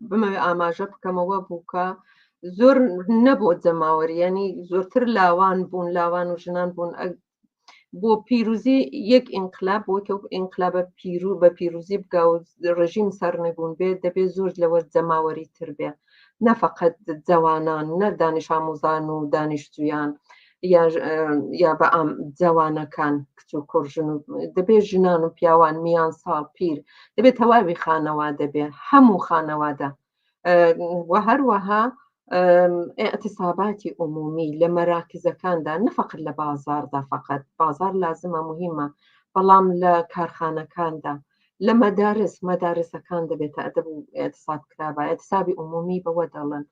بمەوێ ئاماژە بکەمەوە بوو کە زۆر نەبووە جەماوەریانی زۆرتر لاوان بوون، لاوان و ژنان بوون. بۆ پیرۆزی یەک ئینقلاب وەکە ئینقلابە بە پیرۆزی بگا و ڕژیم سەرنەگوون بێت دەبێت زۆر لەوە جەماوەری تر بێ، نەفەقەت جەوانان، نە دانیش ئامۆزان و دانیشتویان یا بە جوانەکان کچ و کوڕژن و دەبێت ژنان و پیاوان میان ساڵ پیر دەبێت تەواوی خانەوا دەبێت هەموو خانەوادە و هەروەها ئێعتیساباتی عمومی لە مەراکزەکاندا نەفەقەت لە بازاردا، فقط بازار لازمە مهمە، بەڵام لە کارخانەکاندا لە مەدارسەکان دەبێتە ئەدەب و ئێعتیساب کرابە، ئێعتیسابی عمومی بەوە دەڵێن.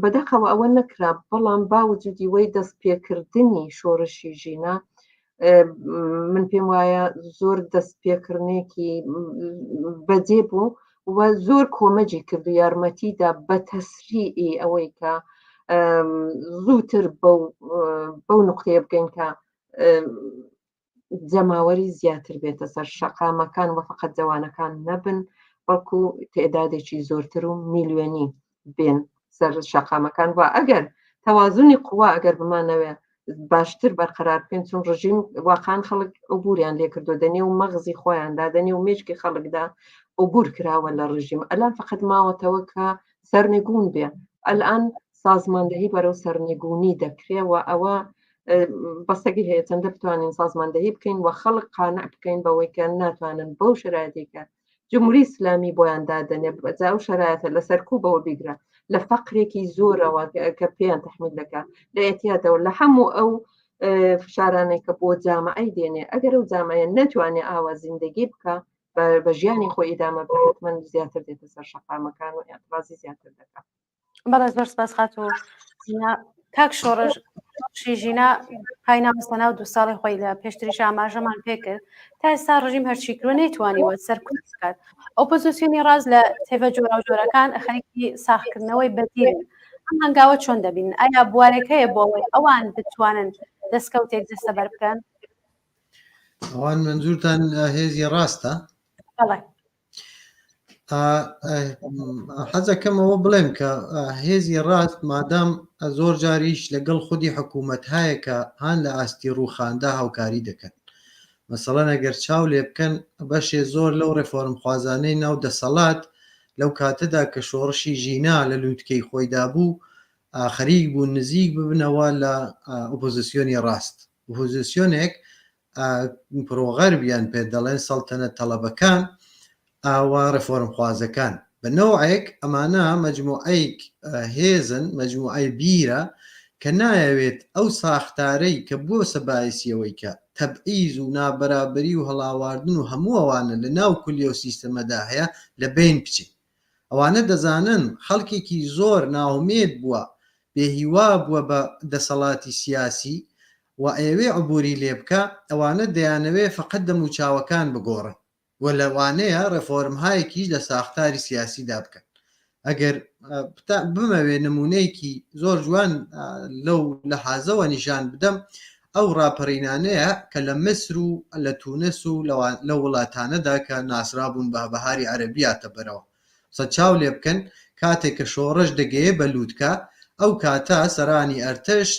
بەدەقەوە ئەوە نەکرا، بەڵام باوجودی وەی دەست پێکردنی شۆڕشی ژینە من پێم وایە زۆر دەست پێکردنێکی بەجێ بوو و زۆر کۆمەجی کرد و یارمەتیدا بە تەسریعی ئەوەی کە زووتر بەو نقطەیە بگەین کە جەماوەری زیاتر بێتە سەر شەقامەکان و فقط جوانەکان نەبن، بەڵکو تێدادێکی زۆرتر و میلیۆنی بێن سەر شەقامەکان. و ئەگەر تەوازنی قووا ئەگەر بمانەوێ باشتر بەرقەرار بکەین، چون ڕژیم واقعان خەڵک عبوریان لێ کردو، دەنێ و مەغزی خۆیاندا دەنێ و مێشکی خەڵکدا عبور کراوە لە ڕژیم. ئەلان فقط ماوەتەوە کە سەرنگون بێ، ئەلان سازماندەهی بەرەو سەرنگونی دەکرێەوە. ئەوە بەستەگی هەیە چەندە بتوانین سازماندەهی بکەین و خەڵک قانع بکەین بەوەی کە ناتوانن بەو شرایطێکە جمهوری ئیسلامی بۆیان دادەنێ بەجا و شرایطە لەسەر کوبەوە بیگرە، لە فەقرێکی زۆرەوە کە پێیان تەحمیل دەکا، لە ئێتیادەوە لە هەموو ئەو فشارانەی کە بۆ جامعەی دێنێ. ئەگەر ئەو جامعەیە نەتوانێت ئاوا زیندگی بکە بە ژیانی خۆی ئیدامە بێت، من زیاتر دێتە سەر شەقامەکان و ئێعتراضی زیاتر دەکات. بەڵێ زۆر سپاس خاتۆ. کاک شۆڕش شیژینە پایناوەستە ناو 2 ساڵی خۆی لە پێشتریش ئاماژەمان پێکرد تا ئێستا ڕژیم هەرچی کرۆ نەیتوانیوە سەرکوت بکات. ئۆپۆزیسیۆنی ڕاست لە تێڤە جۆرە و جۆرەکان خەریکی ساختکردنەوەی بەدیرن. ئەم هەنگاوە چۆن دەبین؟ ئایا بوارێکەیە بۆ ئەوەی ئەوان بتوانن دەستکەوتێک دەستەبەر بکەن؟ ئەوان منزورتان هێزی ڕاستە؟ بەڵێ. حەزەکەمەوە بڵێم کە هێزی ڕاست مادام زۆر جاریش لەگەڵ خودی حکوومەت هەیە کە هەان لە ئاستی ڕووخاندا هاوکاری دەکەن. مەسەڵەن ئەگەر چاو لێ بکەن بەشێ زۆر لەو ڕێفۆرم خوازانەی ناو دەسەڵات لەو کاتەدا کە شۆڕشی ژینا لە لووتکەی خۆیدا بوو خەریک بوو نزیک ببنەوە لە ئۆپۆزیسیۆنی ڕاست. ئۆپۆزیسیۆنێک پرۆغەربیان پێ دەڵێن سەڵتەنە تەڵەبەکان ئاوا ڕێفۆرم خوازەکان بە نەوعێک ئەمانە مەجموعەیەک هێزن مەجموعەی بیرە کە نایەوێت ئەو ساختارەی کە بۆ سەبایسیەوەی کە تەبعیز و نابەرابەری و هەڵاواردن و هەموو ئەوانە لە ناو کولیە و سیستەمەدا هەیە لە بین بچێت. ئەوانە دەزانن خەڵکێکی زۆر ناومێت بووە بێهیوا بووە بە دەسەڵاتی سیاسی و ئێوێ عبوری لێ بکە ئەوانە دەیانەوێ فقط دەموچاوەکان بگۆڕن و لەوانەیە ڕێفۆرمهایەکی لە ساختاری سیاسیدا بکەن. ئەگەر بمەوێ نمونەیەکی زۆر جوان لەو لە حازەوە نیشان بدەم ئەو ڕاپەڕینانەیە کە لە مصر و لە تونس و لە وڵاتانەدا کە ناسرابوون بە بەهاری عەرەبیاتە بەرەوە سە چاو لێ بکەن کاتێک کە شۆڕش دەگەیە بە لووتکە ئەو کاتە سەرانی ئەرتش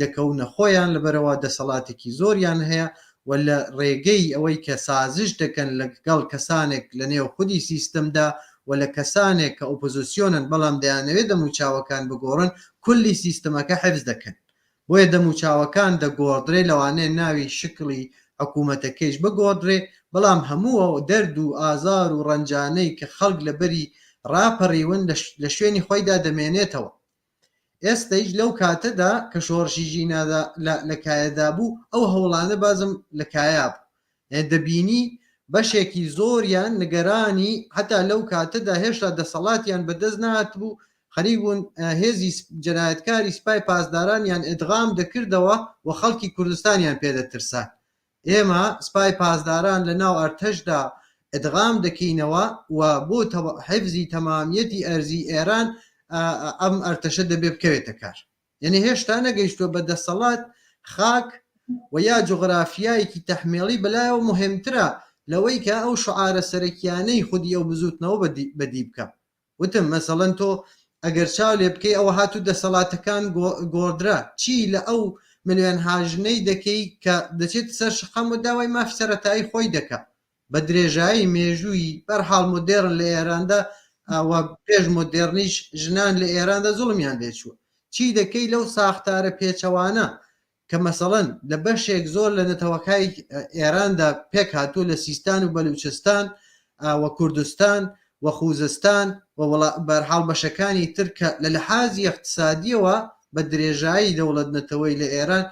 دەکەونە خۆیان لەبەرەوە دەسەڵاتێکی زۆریان هەیە و لە ڕێگەی ئەوەی کە سازش دەکەن لەگەڵ کەسانێک لە نێو خودی سیستەمدا و لە کەسانێک کە ئۆپۆزیسیۆنن بەڵام دەیانەوێت دەموچاوەکان بگۆڕن کولی سیستەمەکە حفز دەکەن بۆیە دەموچاوەکان دەگۆڕدرێ لەوانەیە ناوی شکلی حکوومەتەکەیش بگۆڕدرێ بەڵام هەموو دەرد و ئازار و ڕەنجانەی کە خەڵک لەبەری ڕاپەڕیون لە شوێنی خۆیدا دەمێنێتەوە. ئێستەیش لەو کاتەدا کە شۆڕشی ژینادا لەکایەدا بوو ئەو هەوڵانە بازم لە کایە بوو دەبینی بەشێکی زۆریان نیگەرانی هەتا لەو کاتەدا هێشتا دەسەڵاتیان بەدەست نهات بوو خەریک بوون هێزی جەنایەتکاری سپای پاسدارانیان ئیدغام دەکردەوە و خەڵکی کوردستانیان پێدەترسان. ئێمە سپای پاسداران لە ناو ئەرتەشدا ئیدغام دەکەینەوە و بۆ حفزی تەمامیەتی ئەرزی ئێران ئەم ئەرتەشە دەبێ بکەوێتە کار. یعنی هێشتا نەگەیشتووە بە دەسەڵات خاک و یا جغرافیایەکی تەحمیڵی بەلایەوە مهمترە لەوەی کە ئەو شعارە سەرەکیانەی خودی ئەو بزوتنەوە بەدی بکە. وتم مەسەڵەن تۆ ئەگەر چاو لێ بکەی ئەوە هاتوو دەسەڵاتەکان گۆڕدرا چی لە ئەو ملیۆن هاژنەی دەکەی کە دەچێت سەر شقام و داوای مافی سەرەتایی خۆی دەکە بە درێژایی مێژووی بەرحاڵ مۆدێرن لە ئێراندا پێش مۆدێرنیش ژنان لە ئێراندا زوڵمیان لێچووە چی دەکەی لەو ساختارە پێچەوانە کە مەسەڵەن لە بەشێک زۆر لە نەتەوەکای ئێراندا پێک هاتووە لە سیستان و بەلوچستان و کوردستان و خوزستان و بەرحاڵ بەشەکانی ترکە لە لەحازی اقتصادیەوە بە درێژایی دەوڵەت نەتەوەی لە ئێران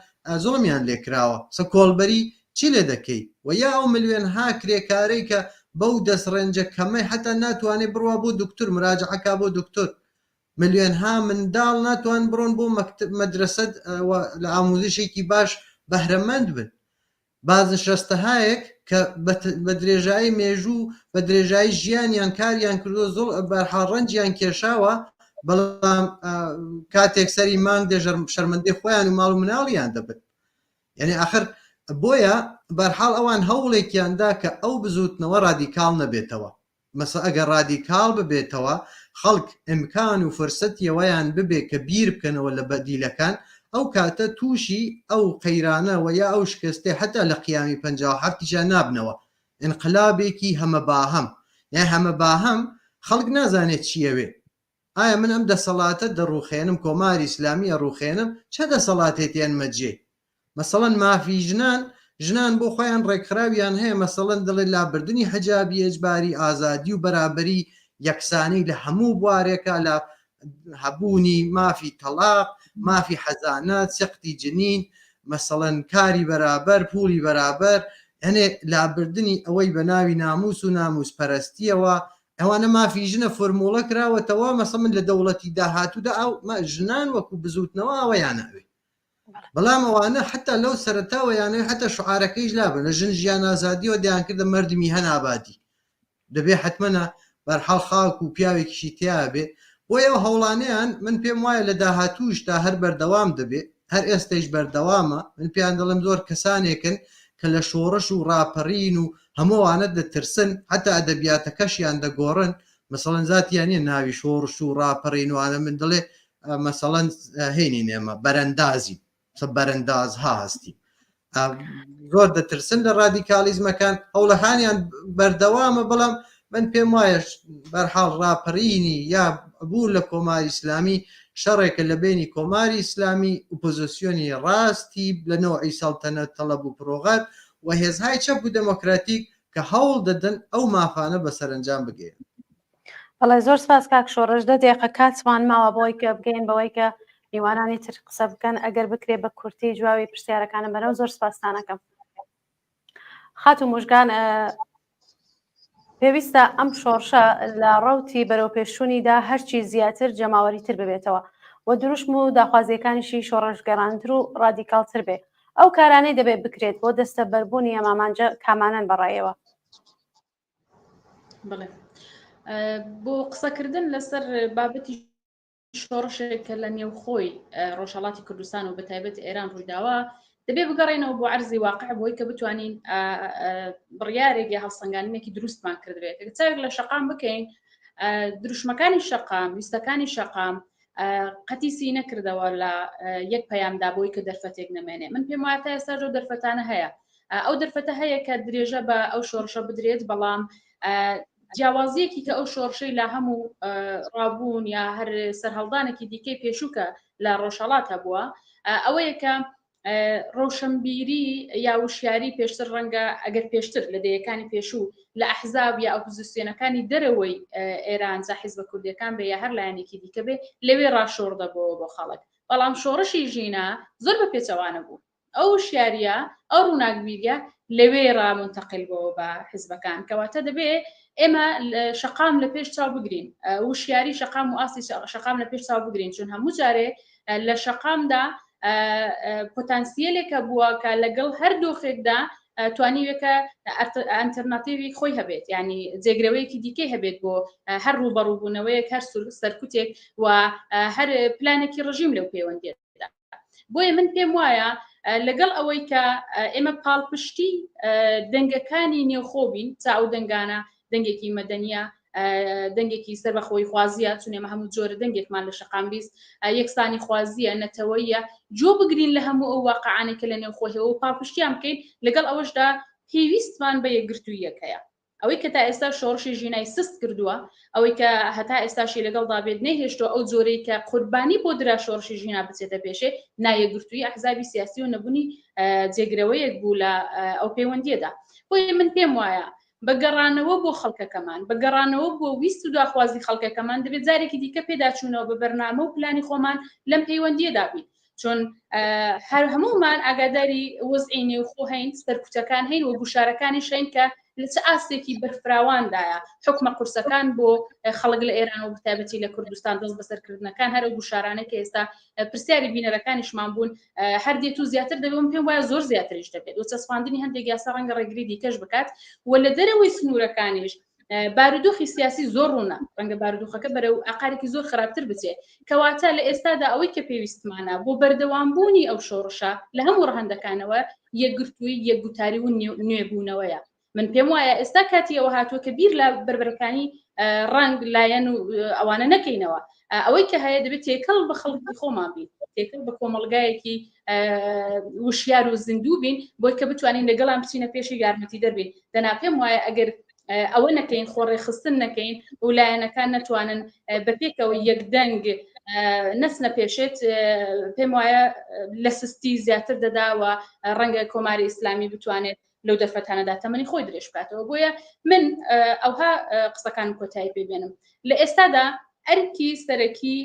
زۆڵمیان لێکراوە سە کۆڵبەری چی لێ دەکەی و یا ئەو ملیۆنها کرێکارەی کە بەو دەستڕێنجە کەمەی حتا ناتوانێت بڕوا بۆ دکتۆر مراجعەکە بۆ دکتۆر ملیۆنها منداڵ ناتوان بڕۆن بۆ مەدرسەت لە ئاموزشێکی باش بەهرەمەند بن بازنشستەهایەک کە بە درێژایی مێژوو بە درێژایی ژیانیان کاریان کردو زۆر بەرحاڵ ڕەنجیان کێشاوە بەڵام کاتێک سەری مانگ دێ شەرمەندەی خۆیان و ماڵ و مناڵیان دەبن. یعنی ئاخر بۆیە بەرحاڵ ئەوان هەوڵێکیاندا کە ئەو بزوتنەوە ڕادیکاڵ نەبێتەوە. مەسە ئەگەر ڕادیکاڵ ببێتەوە خەڵک ئیمکان و فرسەتیەوەیان ببێ کە بیر بکەنەوە لە بەدیلەکان ئەو کاتە تووشی ئەو قەیرانە و یا ئەو شکستێ حتا لە قیامی 57 نابنەوە انقلابێکی هەمە باهەم یان هەمە باهەم خەڵک نازانێت چیەوێ ئایا من ئەم دەسەڵاتە دەڕوخێنم کۆماری ئیسلامیە ڕوخێنم چه دەسەڵاتێتیان مەجێ مەسەڵەن مافی ژنان بۆ خۆیان ڕێکخراویان هەیە مەسەڵەن دڵێ لابردنی حەجابی ئەجباری ئازادی و بەرابەری یەکسانی لە هەموو بوارێکە لە هەبوونی مافی تەلاق مافی حەزانات سقتی جنین مەسەڵەن کاری بەرابەر پولی بەرابەر هەنێ لابردنی ئەوەی بە ناوی ناموس و ناموس پەرستیەوە ئەوانە مافی ژنە فۆرمۆڵە کراوەتەوە مەسە من لە دەوڵەتی داهاتوودا ئەو ژنان وەکو بزوتنەوە ئەوەیان ناوێ بەڵام ئەوانە حتا لەو سەرەتاوە یانەی حتا شعارەکەیش لابن لە ژن ژیان ئازادیەوە دیانکردە مردمی هەن ئابادی دەبێ حتممەە بەرحاڵ خاڵک و پیاوێکیشی تیا بێ بۆ ئەو هەوڵانیان من پێم وایە لە داهاتووشتا هەر بەردەوام دەبێت هەر ئێستش بەردەوامە من پێیان دەڵم زۆر کەسانێکن کە لە شۆڕش و ڕاپەڕین و هەمووانە دەترسن حتا ئەدەبیاتەکەشیان دەگۆڕن مەسەڵەن زاتیانە ناوی شۆڕش و ڕاپەڕینوانە من دڵێ مەسەڵەن هێنی نێمە بەرەندازی بەرەنداز هاستی زۆر دەترسن لە ڕادیکالیزمەکان هەوڵەکانیان بەردەوامە بەڵام من پێم وایە بەرحاڵ ڕاپەڕینی یا بوو لە کۆماری ئیسلامی شەڕێکە لە بینی کۆماری ئیسلامی ئوپۆزیسیۆنی ڕاستی لە نەوەی سەڵتەنەت تەڵەب و پرۆغات و هێزهای چەپ و دەموکراتیک کە هەوڵ دەدەن ئەو مافانە بەسەرنجام بگەین. بەڵێ زۆر سپاس کاک شۆڕش 10 دقیقە کاتمان ماوە بۆی کە بگەین بەوەی کە میوانانی تر قسە بکەن ئەگەر بکرێ بە کورتی جواوی پرسیارەکانم بەرەو زۆر سپاسانەکەم. خات و موژگان پێویستە ئەم شۆڕشە لە ڕەوتی بەرەو پێشوونیدا هەرچی زیاتر جەماوەری تر ببێتەوە و دروشم و داخوازیەکانیشی شۆڕژگەرانتر و ڕادیکالتر بێ ئەو کارانەی دەبێت بکرێت بۆ دەستە بەربوونی ئەمامانجە کامانن بەڕایەوە. بڵێ بۆ قسەکردن لەسەر بابەتی شۆڕشێک کە لە نێوخۆی ڕۆژهەڵاتی کوردستان و بەتایبەت ئێران ڕوویداوە دەبێ بگەڕێنەوە بۆ عەرزی واقع بۆی کە بتوانین بڕیارێک یا هەڵسەنگاندنێکی دروستمان کردبێت چاوێک لە شەقام بکەین دروشمەکانی شەقام ویستەکانی شەقام قەتیسی نەکردەوە لە یەک پەیامدا بۆی کە دەرفەتێک نەمێنێ من پێم وایە تا ئێستا ئەو دەرفەتانە هەیە ئەو دەرفەتە هەیە کە درێژە بە ئەو شۆڕشە بدرێت بەڵام جیاوازیەکی کە ئەو شۆڕشەی لە هەموو ڕابوون یا هەر سەرهەڵدانێکی دیکەی پێشووکە لە ڕۆژهەڵات هەبووە ئەوەیە کە ڕەوشەمبیری یا وشیاری پێشتر ڕەنگە ئەگەر پێشتر لە دەیەکانی پێشوو لە ئەحزاب یا ئۆپۆزیسیۆنەکانی دەرەوەی ئێران جا حیزبە کوردیەکان بێ یا هەر لایەنێکی دیکە بێ لەوێ ڕاشۆڕدەبەوە بۆ خەڵک بەڵام شۆڕشی ژینە زۆر بە پێچەوانە بوو ئەو وشیاریە ئەو ڕووناکبیریە لەوێ ڕامنتەقل بەوە بە حیزبەکان کەواتە دەبێ ئێمە شەقام لە پێش چاو بگرین وشیاری شەقام و ئاسی شەقام لە پێش چاو بگرین چون هەموو جارێ لە شەقامدا پۆتانسیەلێکە بووە کە لەگەڵ هەر دۆخێکدا توانیوێکە ئەلتەرناتیڤی خۆی هەبێت ینی جێگرەوەیەکی دیکەی هەبێت بۆ هەر ڕوبەڕووبوونەوەیەک هەر سەرکوتێک و هەر پلانێکی ڕژیم لەو پەیوەندیدا بۆیە من پێم وایە لەگەڵ ئەوەی کە ئێمە پاڵپشتی دەنگەکانی نێوخۆبین تا ئەو دەنگانە دەنگێکی مەدەنیە دەنگێکی سەر بەخۆی خوازیە چون ئێمە هەموو جۆرە دەنگێکمان لە شەقام بیست یەکسانی خوازیە نەتەوەیە جۆ بگرین لە هەموو ئەو واقعانێکە لە نێوخۆیەوە و پاڵپشتیان بکەین لەگەڵ ئەوەشدا پێویستمان بە یەکگرتوویەکەیە ئەوەی کە تا ئێستا شۆڕشی ژینای سست کردووە ئەوەی کە هەتا ئێستاشی لەگەڵدا بێت نەهێشتووە ئەو جۆرەی کە قوربانی بۆ درا شۆڕشی ژینا بچێتە پێشێ نایەکگرتووی ئەحزابی سیاسی و نەبوونی جێگرەوەیەک بوو لە ئەو پەیوەندیەدا بۆیە من پێم وایە بەگەڕانەوە بۆ خەڵکەکەمان بەگەڕانەوە بۆ ویست و داخوازی خەڵکەکەمان دەبێت جارێکی دیکە پێداچوونەوە بە بەرنامە و پلانی خۆمان لەم پەیوەندیەدا بین چون هەر هەمومان ئاگاداری وەزعی نێوخۆ هەین سەرکوتەکان هەین و گوشارەکانی شەین کە لە چه ئاستێکی بەرفراواندایە حکومە قورسەکان بۆ خەڵک لە ئێران و بەتایبەتی لە کوردستان دەست بەسەرکردنەکان هەر گوشارانەی کە ئێستا پرسیاری بینەرەکانیشمان بوون هەر دێت و زیاتر دەبێت پێم وایە زۆر زیاتریش دەبێت و چەسپاندنی هەندێک یاسا ڕەنگە ڕێگری دیکەش بکات و لە دەرەوەی سنوورەکانیش بارودۆخی سیاسی زۆر ڕوونە ڕەنگە بارودۆخەکە بەرەو عقارێکی زۆر خراپتر بچێ کەواتە لە ئێستادا ئەوەی کە پێویستمانە بۆ بەردەوامبوونی ئەو شۆڕشە لە هەموو ڕەهەندەکانەوە یەکگرتووی یەکگوتاری و نوێبوونەوەیە من پێم وایە ئێستا کاتی ئەوە هاتووە کە بیر لە بربەرەکانی ڕنگ لایەن و ئەوانە نەکەینەوە ئەوەی کە هەیە دەبێت تێکەڵ بە خەڵکی خۆمان بین تێکەڵ بە کۆمەڵگایەکی وشیار و زیندوو بین بۆی کە بتوانین لەگەڵام بچینە پێشی یارمەتی دەربین دەنا پێم وایە ئەگەر ئەوە نەکەین خۆڕێخستن نەکەین و لایەنەکان نەتوانن بەپێکەوە یەکدەنگ نەچنە پێشێت پێم وایە لە سستی زیاتر دەداوە ڕەنگە کۆماری ئیسلامی بتوانێت لەو دەرفەتانەدا تەمەنی خۆی درێژ بکاتەوە بۆیە من ئەوها قسەکان کۆتایی پێبێنم لە ئێستادا ئەرکی سەرەکی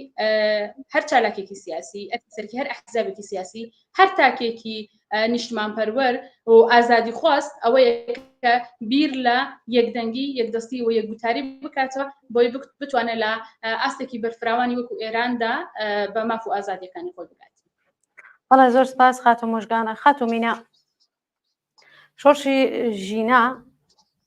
هەر چالاکێکی سیاسی سەرکی هەر ئەحزابێکی سیاسی هەر تاکێکی نیشتمانپەروەر و ئازادی خواست ئەوەیە کە بیر لە یەکدەنگی یەکدەستی و یەکگوتاری بکاتەوە بۆی بتوانێت لە ئاستێکی بەرفراوانی وەکو ئێراندا بە ماف و ئازادیەکانی خۆی بکات. بەڵێ زۆر سپاس خاتو مژگانە. خاتو مینە، شۆڕشی ژینا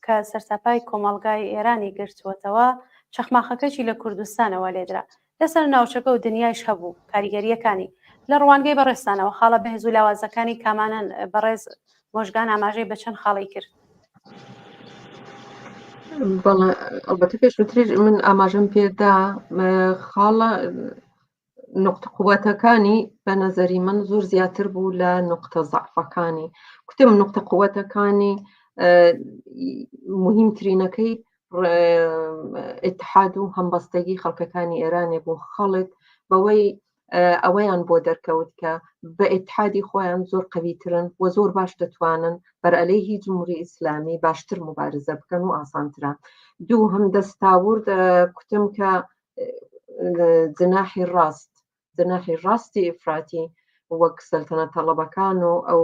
کە سەرتاپای کۆمەڵگای ئێرانی گرتووەتەوە چەخماخەکەی لە کوردستانەوە لێدرا، لەسەر ناوچەکە و دنیایش هەبوو کاریگەریەکانی لە ڕوانگەی بەڕێستانەوە خاڵە بەهێز و لاوازەکانی کامانن بەڕێز مۆژگان ئاماژەی بە چەند خاڵی کرد؟ بەڵێ ئەلبەتە پێشووتری من ئاماژەم پێدا خاڵە نقطە قووەتەکانی بە نەزەری من زۆر زیاتر بوو لە نقطە زەعفەکانی. گوتم نقطە قووەتەکانی مهمترینەکەی ئیتحاد و هەمبەستەگی خەڵکەکانی ئێرانێ بوو. خەڵک بەوەی ئەوەیان بۆ دەرکەوت کە بە ئیتحادی خۆیان زۆر قەویترن و زۆر باش دەتوانن بەر ئەلەیهی جمهوری ئیسلامی باشتر مبارزە بکەن و ئاسانترە. دوو هەم دەستاورد کوتم کە جناحی ڕاستی ئیفراتی وەک سەلتەنەت تەڵەبەکان و ئەو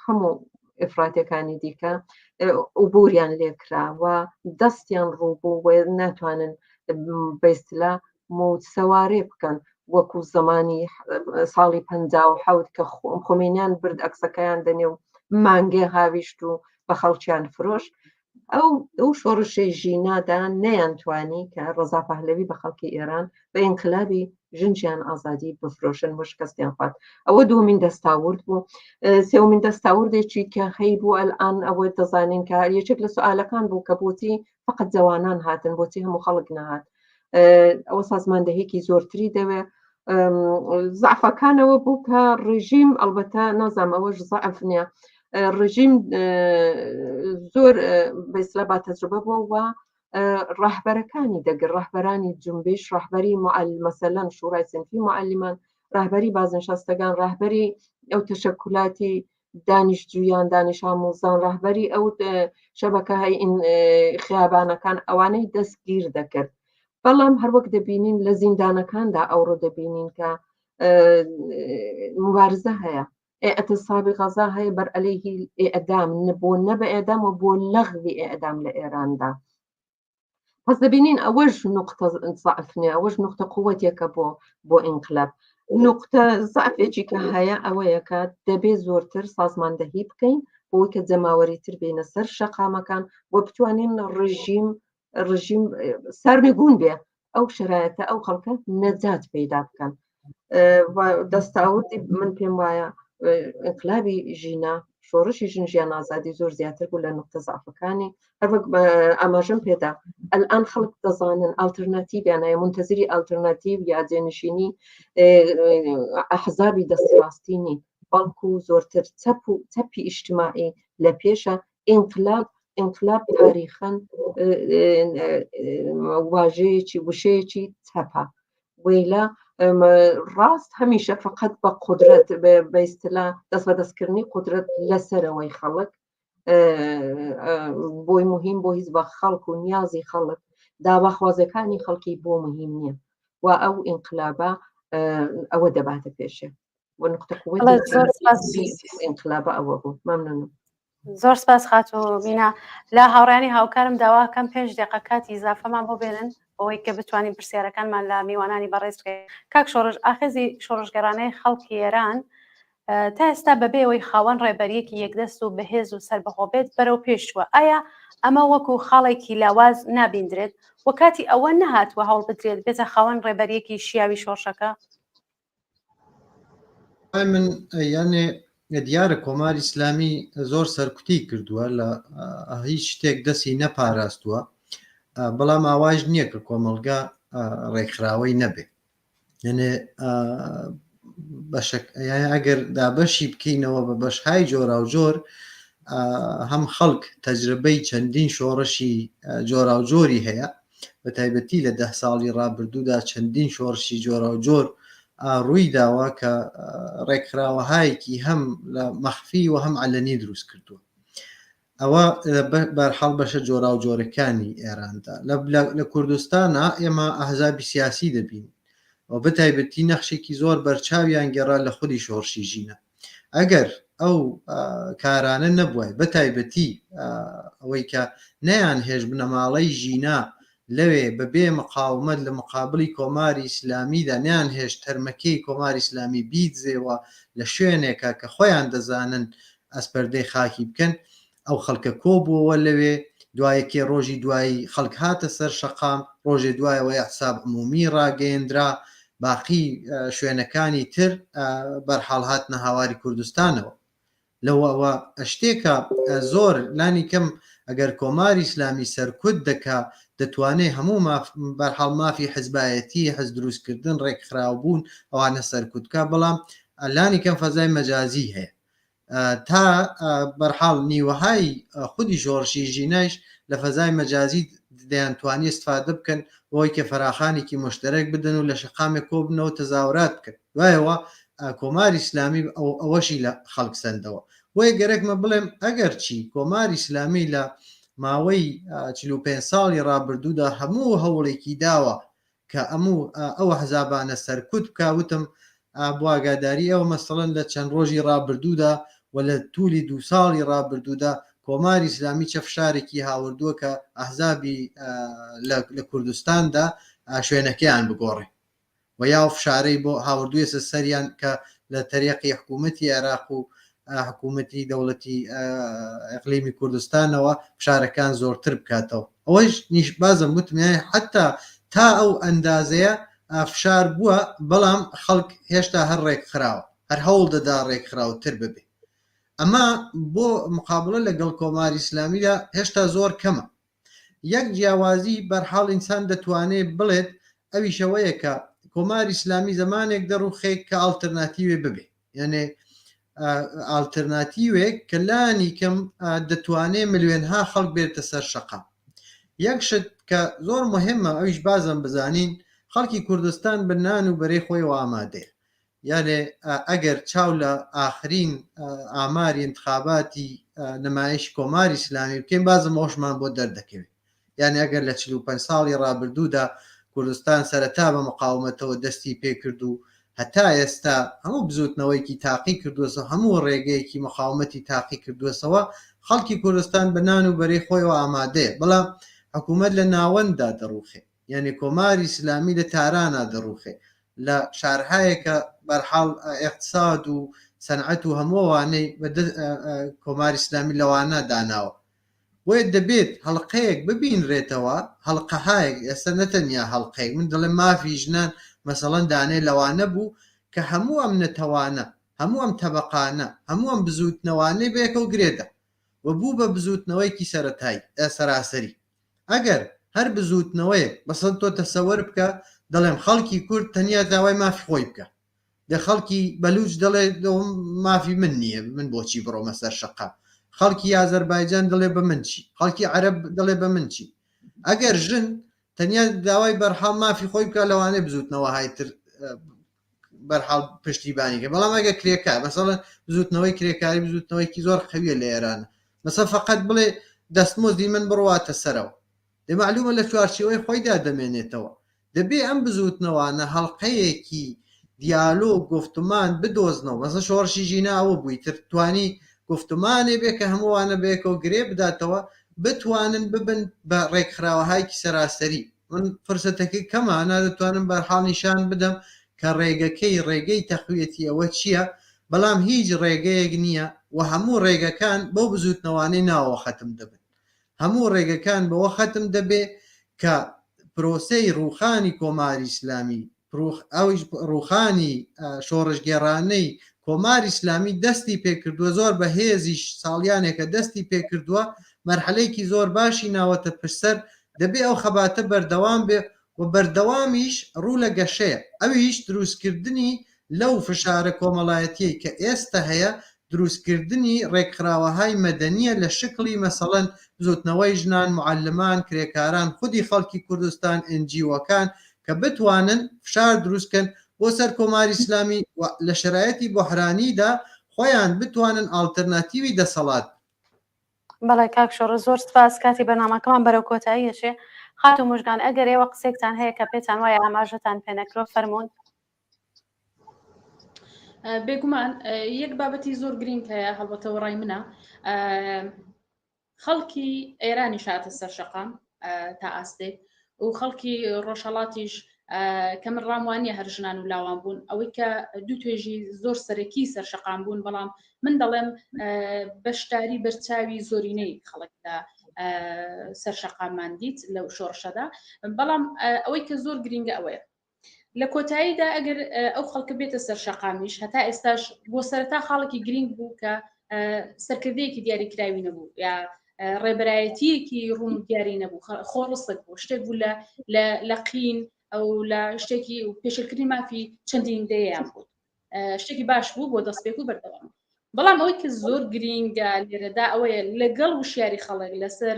هەموو ئیفراتەکانی دیکە عبوریان لێکراوە، دەستیان ڕووبوو و ناتوانن بەیستلا سەوارێ بکەن وەکو زمانی ساڵی 57 کە خۆمینیان برد ئەکسەکەیان دەنێ و مانگێ هاویشت و بە خەڵکیان فرۆش. ئەو شۆڕشەی ژینادا نەیانتوانی کە ڕەزا پەهلەوی بە خەڵکی ئێران بە ئینقلابی ژنجیان ئازادی بفرۆشن و شکستیان خوارد. ئەوە دووەمین دەستاورد بوو. سێوەمین دەستاوردێکی کە هەیبوو ئەلئان ئەوە دەزانین کە یەکێک لە سوالەکان بوو کە بۆچی فقط جەوانان هاتن، بۆچی هەموو خەڵک نەهات. ئەوە سازماندەهێکی زۆرتری دەوێ. زەعفەکانەوە بوو کە ڕژیم ئەلبەتە نازام ئەوەش زەعف نییە، ڕژیم زۆر بەیسلا با تەجربە بووە و ڕاهبەرەکانی دەگر، ڕاهبەرانی جنبش، ڕاهبەری مەسەلەن شورای سنفی معلمان، ڕاهبەری بازنشستەکان، ڕاهبەری ئەو تەشەکولاتی دانیشتجویان، دانیش ئامۆزان، ڕاهبەری ئەو شەبەکەهای خیابانەکان، ئەوانەی دەستگیر دەکرد. بەڵام هەروەک دەبینین لە زیندانەکاندا ئەوڕۆ دەبینین کە مبارزە هەیە، ئەتەسابی غەزا هەیە بەر ئەلەیهی ئێعدام، بۆ نەبە ئێعدام و بۆ لەغوی ئێعدام لە ئێراندا. پس دەبینین ئەوەش نقطە زەعف نیە، ئەوەش نقطە قووەتێکە بۆ ئینقلاب. نقطە زەعفێکی کە هەیە ئەوەیە کە دەبێ زۆرتر سازماندەهی بکەین بۆی کە جەماوەریتر بینە سەر شەقامەکان بۆ بتوانین ڕژیم سەرنگون بێ ئەو شرایەتە ئەو خەڵکە نەجات پەیدا بکەن. دەستاوردی من پێم وایە ئینقلابی ژینا، شۆڕشی ژنجیان ئازادی زۆر زیاتر بوو لە نقطە زەعفەکانی. هەروەک ئاماژەم پێدا ئەلئان خەڵک دەزانن ئالتەرناتیڤیان هەیە، منتەزیری ئالتەرناتیڤ یا جێنشینی ئەحزابی دەستڕاستی نین، بەڵکو زۆرتر چەپی ئیجتیماعی لە پێشە. ئینقلاب تاریخەن واژەیەکی وشەیەکی چەپە، وەیلا ڕاست هەمیشە فقط بە قودرەت بە ئیستیلا دەست بە دەستکردنی قودرەت لەسەرەوەی خەڵک بۆی مهم بۆ هیچ بە خەڵک و نیازی خەڵک داواخوازەکانی خەڵکی بۆ مهم نییە و ئەو ئینقلابە ئەوە دەباتە پێشێ و نقطە قووەتی ئینقلابە ئەوە بوو. مەمنونم. زۆر سپاس خاتو مینا. لە هاوڕێنی هاوکارم داواکەم 5 دقیقە کاتی ئیزافەمان بۆ بێنن ئەوەی کە بتوانین پرسیارەکانمان لە میوانانی بەڕێز بکەین. کاک شۆڕش، ئاخێزی شۆڕشگەرانەی خەڵکی ئێران تا ئێستا بەبێ ئەوەی خاوەن ڕێبەریەکی یەکدەست و بەهێز و سەربەخۆبێت بەرەو پێشوە، ئایا ئەمە وەکو خاڵێکی لاواز نابیندرێت و کاتی ئەوە نەهاتوە هەوڵ بدرێت بێتە خاوەن ڕێبەریەکی شیاوی شۆڕشەکە؟ من یانێ دیارە کۆماری ئیسلامی زۆر سەرکوتی کردووە لە هیچ شتێک دەستی نەپاراستووە، بەڵام ئاواژ نییە کە کۆمەلگا ڕێکخراوەی نەبێ. یعنێ ئەگەر دابەشی بکەینەوە بە بەشهای جۆرا و جۆر، هەم خەڵک تەجربەی چەندین شۆڕشی جۆرا و جۆری هەیە، بە تایبەتی لە 10 ساڵی ڕابردوودا چەندین شۆڕشی جۆرا و جۆر ڕووی داوە کە ڕێکخراوەهایەکی هەم لە مەخفی و هەم عەلەنی دروست کردووە. ئەوە بەرحەڵ بەشە جۆرا و جۆرەکانی ئێراندا. لە کوردستانە ئێمە ئەحزابی سیاسی دەبین و بەتایبەتی نەخشێکی زۆر بەرچاویان گەڕا لە خودی شۆڕشی ژینە. ئەگەر ئەو کارانە نەبووە، بەتایبەتی ئەوەی کە نەیان هێژ بنەماڵەی ژینا لەوێ بەبێ مقاومەت لە مقابلی کۆماری ئیسلامیدا نیان هێشت تەرمەکەی کۆماری ئیسلامی بیدزێەوە لە شوێنێکە کە خۆیان دەزانن ئەسپەردەی خاکی بکەن ئەو خەڵکە کۆبووەوە لەوێ دوایەکێ ڕۆژی دوایی خەڵک هاتە سەر شەقام ڕۆژێ دوایەوەی حساب عمومی ڕاگەیەندرا باقی شوێنەکانی تر بەرحاڵ هاتنە هاواری کوردستانەوە لەوەوە شتێکە زۆر لانی کەم ئەگەر کۆماری ئیسلامی سەرکوت دەکا دەتوانێت هەموو بەرحاڵ مافی حزبایەتی حەز دروستکردن ڕێکخراوبوون ئەوانە سەرکوتکە بەڵام لانی کەم فەزای مەجازی هەیە تا بەرحاڵ نیوەهای خودی ژۆڕشی ژینەش لە فەزای مەجازی دەیانتوانی استفادە بکەن بۆی کە فەراخانێکی مشترک بدەن و لە شەقامێک کۆبنەوە تەزاورات بکەن دوایەوە کۆماری ئیسلامی ئەوەشی لە خەڵک سندەوە وی گەرەکمە بڵێم ئەگەر چی کۆماری ئیسلامی لە ماوەی 45 ساڵی ڕابردوودا هەموو هەوڵێکی داوە کە ئەوە حزابانە سەرکوت بکوتم بواگاداری ئەوە مەسەڵەن لە چەند ڕۆژی ڕابردوودا و لە توولی 2 ساڵی ڕابردوودا کۆماری ئیسلامی چەفشارێکی هاوردووە کە ئەحزابی لە کوردستاندا شوێنەکەیان بگۆڕێ و یا فشارەی بۆ هاوردوویە سەریان کە لە تەریقی حکوومەتی عێراق و حکوومەتی دەوڵەتی ئەقلیمی کوردستانەوە فشارەکان زۆرتر بکاتەوە ئەوەش نیش بازم وتمیای حتا تا ئەو ئەندازەیە فشار بووە بەڵام خەڵک هێشتا هەر ڕێکخراوە هەر هەوڵ دەدا ڕێکخراوتر ببێ ئەمە بۆ مقابلە لەگەڵ کۆماری ئیسلامیدا هێشتا زۆر کەمە یەک جیاوازی بەرحاڵ ئینسان دەتوانێت بڵێت ئەویشەوەیە کە کۆماری ئیسلامی زمانێک دەڕوخێک کە ئالتەرناتیوێ ببێ یعنی ئالتەرناتیوێک کە لانی کەم دەتوانێت ملیۆنها خەڵک بێتە سەر شەقام یەک شت کە زۆر مهمە ئەویش بازم بزانین خەڵکی کوردستان بنان و بەرەی خۆیەوە ئامادەیە یعنی ئەگەر چاو لە ئاخرین ئاماری انتخاباتی نمایش کۆماری ئیسلامی بکەین بازم ئەوشمان بۆ دەردەکەوێت یعنی ئەگەر لە 45 ساڵی ڕابردوودا کوردستان سەرەتا بە مقاومەتەوە دەستی پێکرد و هەتا ئێستا هەموو بزوتنەوەیکی تاقی کردووەسە هەموو ڕێگەیەکی مقاومەتی تاقی کردووەسەوە خەڵکی کوردستان بنان و بەرەی خۆیەوە ئامادەیە بەڵام حکوومەت لە ناوەندا دەڕوخێ یعنی کۆماری ئیسلامی لە تارانا دەڕوخێ لە شارهایەکە بەرحاڵ اقتصاد و سەنعەت و هەمووانەی کۆماری ئیسلامی لەوانە داناوە وێ دەبێت هەڵقەیەک ببینرێتەوە هەڵقەهایەک ئێستا نەتەنیا هەڵقەیەک من دەڵێم مافی ژنان مەسەڵەن دانێ لەوانە بوو کە هەموو ئەم نەتەوانە هەموو ئەم تەبەقانە هەموو ئەم بزوتنەوانەی بەیەکە و گرێدە و بوو بە بزوتنەوەیکی سەرەتایی سەراسەری ئەگەر هەر بزوتنەوەیە بەسەد تۆ تەسەوەر بکە دەڵێم خەڵکی کورد تەنیا داوای مافی خۆی بکە دە خەڵکی بەلوچ دەڵێ مافی من نییە من بۆچی بڕۆمە سەر شەقام خەڵکی ئازەربایجان دەڵێ بە من چی خەڵکی عەرەب دەڵێ بە من چی ئەگەر ژن تەنیا داوای بەرحاڵ مافی خۆی بکە لەوانەیە بزوتنەوە هایتر بەرحاڵ پشتیبانیکە بەڵام ئەگە کرێکار مەسەڵەن بزوتنەوەی کرێکاری بزوتنەوەیکی زۆر خەویە لە ئێرانە مەسە فەقەت بڵێ دەستمۆزی من بڕواتە سەرەوە دەمەعلومە لە چوارچێوەی خۆیدا دەمێنێتەوە دەبێ ئەم بزوتنەوانە هەڵقەیەکی دیالۆگ گفتمان بدۆزنەوە مەسە شۆڕشی ژینا ئەوە بووی تر توانی گفتمانێ بێ کە هەمووانە بێکەوە گرێ بداتەوە بتوانن ببن بە ڕێکخراوەهایکی سەراسەری من فرسەتەکەی کەمانە دەتوانم بەرحاڵ نیشان بدەم کە ڕێگەی تەخویەتی ئەوە چییە بەڵام هیچ ڕێگەیەک نییە و هەموو ڕێگەکان بۆ بزوتنەوانەی ناوە ختم دەبن هەموو ڕێگەکان بەوە ختم دەبێ کە پرۆسەی ڕوخانی کۆماری ئیسلامی ئەویش ڕوخانی شۆڕژگێڕانەی کۆماری ئیسلامی دەستی پێکردووە زۆر بە هێزیش ساڵیانێکە دەستی پێکردووە مەرحەلەیەکی زۆر باشی ناوەتە پشسەر دەبێ ئەو خەباتە بەردەوام بێ و بەردەوامیش ڕوو لە گەشەیە ئەویش دروستکردنی لەو فشارە کۆمەڵایەتیە کە ئێستا هەیە دروستکردنی ڕێکخراوەهای مەدەنیە لە شکلی مەسەڵەن زوتنەوەی ژنان معلمان کرێکاران خودی خەڵکی کوردستان NGOەکان کە بتوانن فشار دروستکەن بۆ سەر کۆماری ئیسلامی لە شرایەتی بۆحرانیدا خۆیان بتوانن ئالتەرناتیوی دەسەڵات بەڵێ کاک شۆڕ زۆر سپاس کاتی بەنامەکەمان بەرەو کۆتاییەشێ خات و موژگان ئەگەر ئێوە قسێکتان هەیە کە پێتان وایە ئاماژەتان پێنەکرۆ فەرمونون بێگومان یەک بابەتی زۆر گرنگ هەیە هەڵبەتەوە ڕای منە خەڵکی ئێرانی شاتە سەر شەقام تا ئاستێک و خەڵکی ڕۆژهەڵاتیش کە من ڕاموانیە هەر ژنان و لاوان بوون ئەوەی کە دوو توێژی زۆر سەرەکی سەرشەقام بوون بەڵام من دەڵێم بەشداری بەرچاوی زۆرینەی خەڵکدا سەرشەقامان دیت لەو شۆڕشەدا بەڵام ئەوەی کە زۆر گرنگە ئەوەیە لە کۆتاییدا ئەگەر ئەو خەڵکە بێتە سەرشەقامیش هەتا ئێستاش بۆ سەرەتا خاڵێکی گرنگ بوو کە سەرکردەیەکی دیاریکراوی نەبوو یا ڕێبەرایەتیەکی ڕوون دیاری نەبوو خۆڕستک بوو شتێک بوو لە قین ئەو لە شتێکی و پێشکردنی مافی چەندین دەیان بوو شتێکی باش بوو بۆ دەستپێک و بەردەوام بەڵام ئەوەی کە زۆر گرنگە لێرەدا ئەوەیە لەگەڵ وشیاری خەڵک لەسەر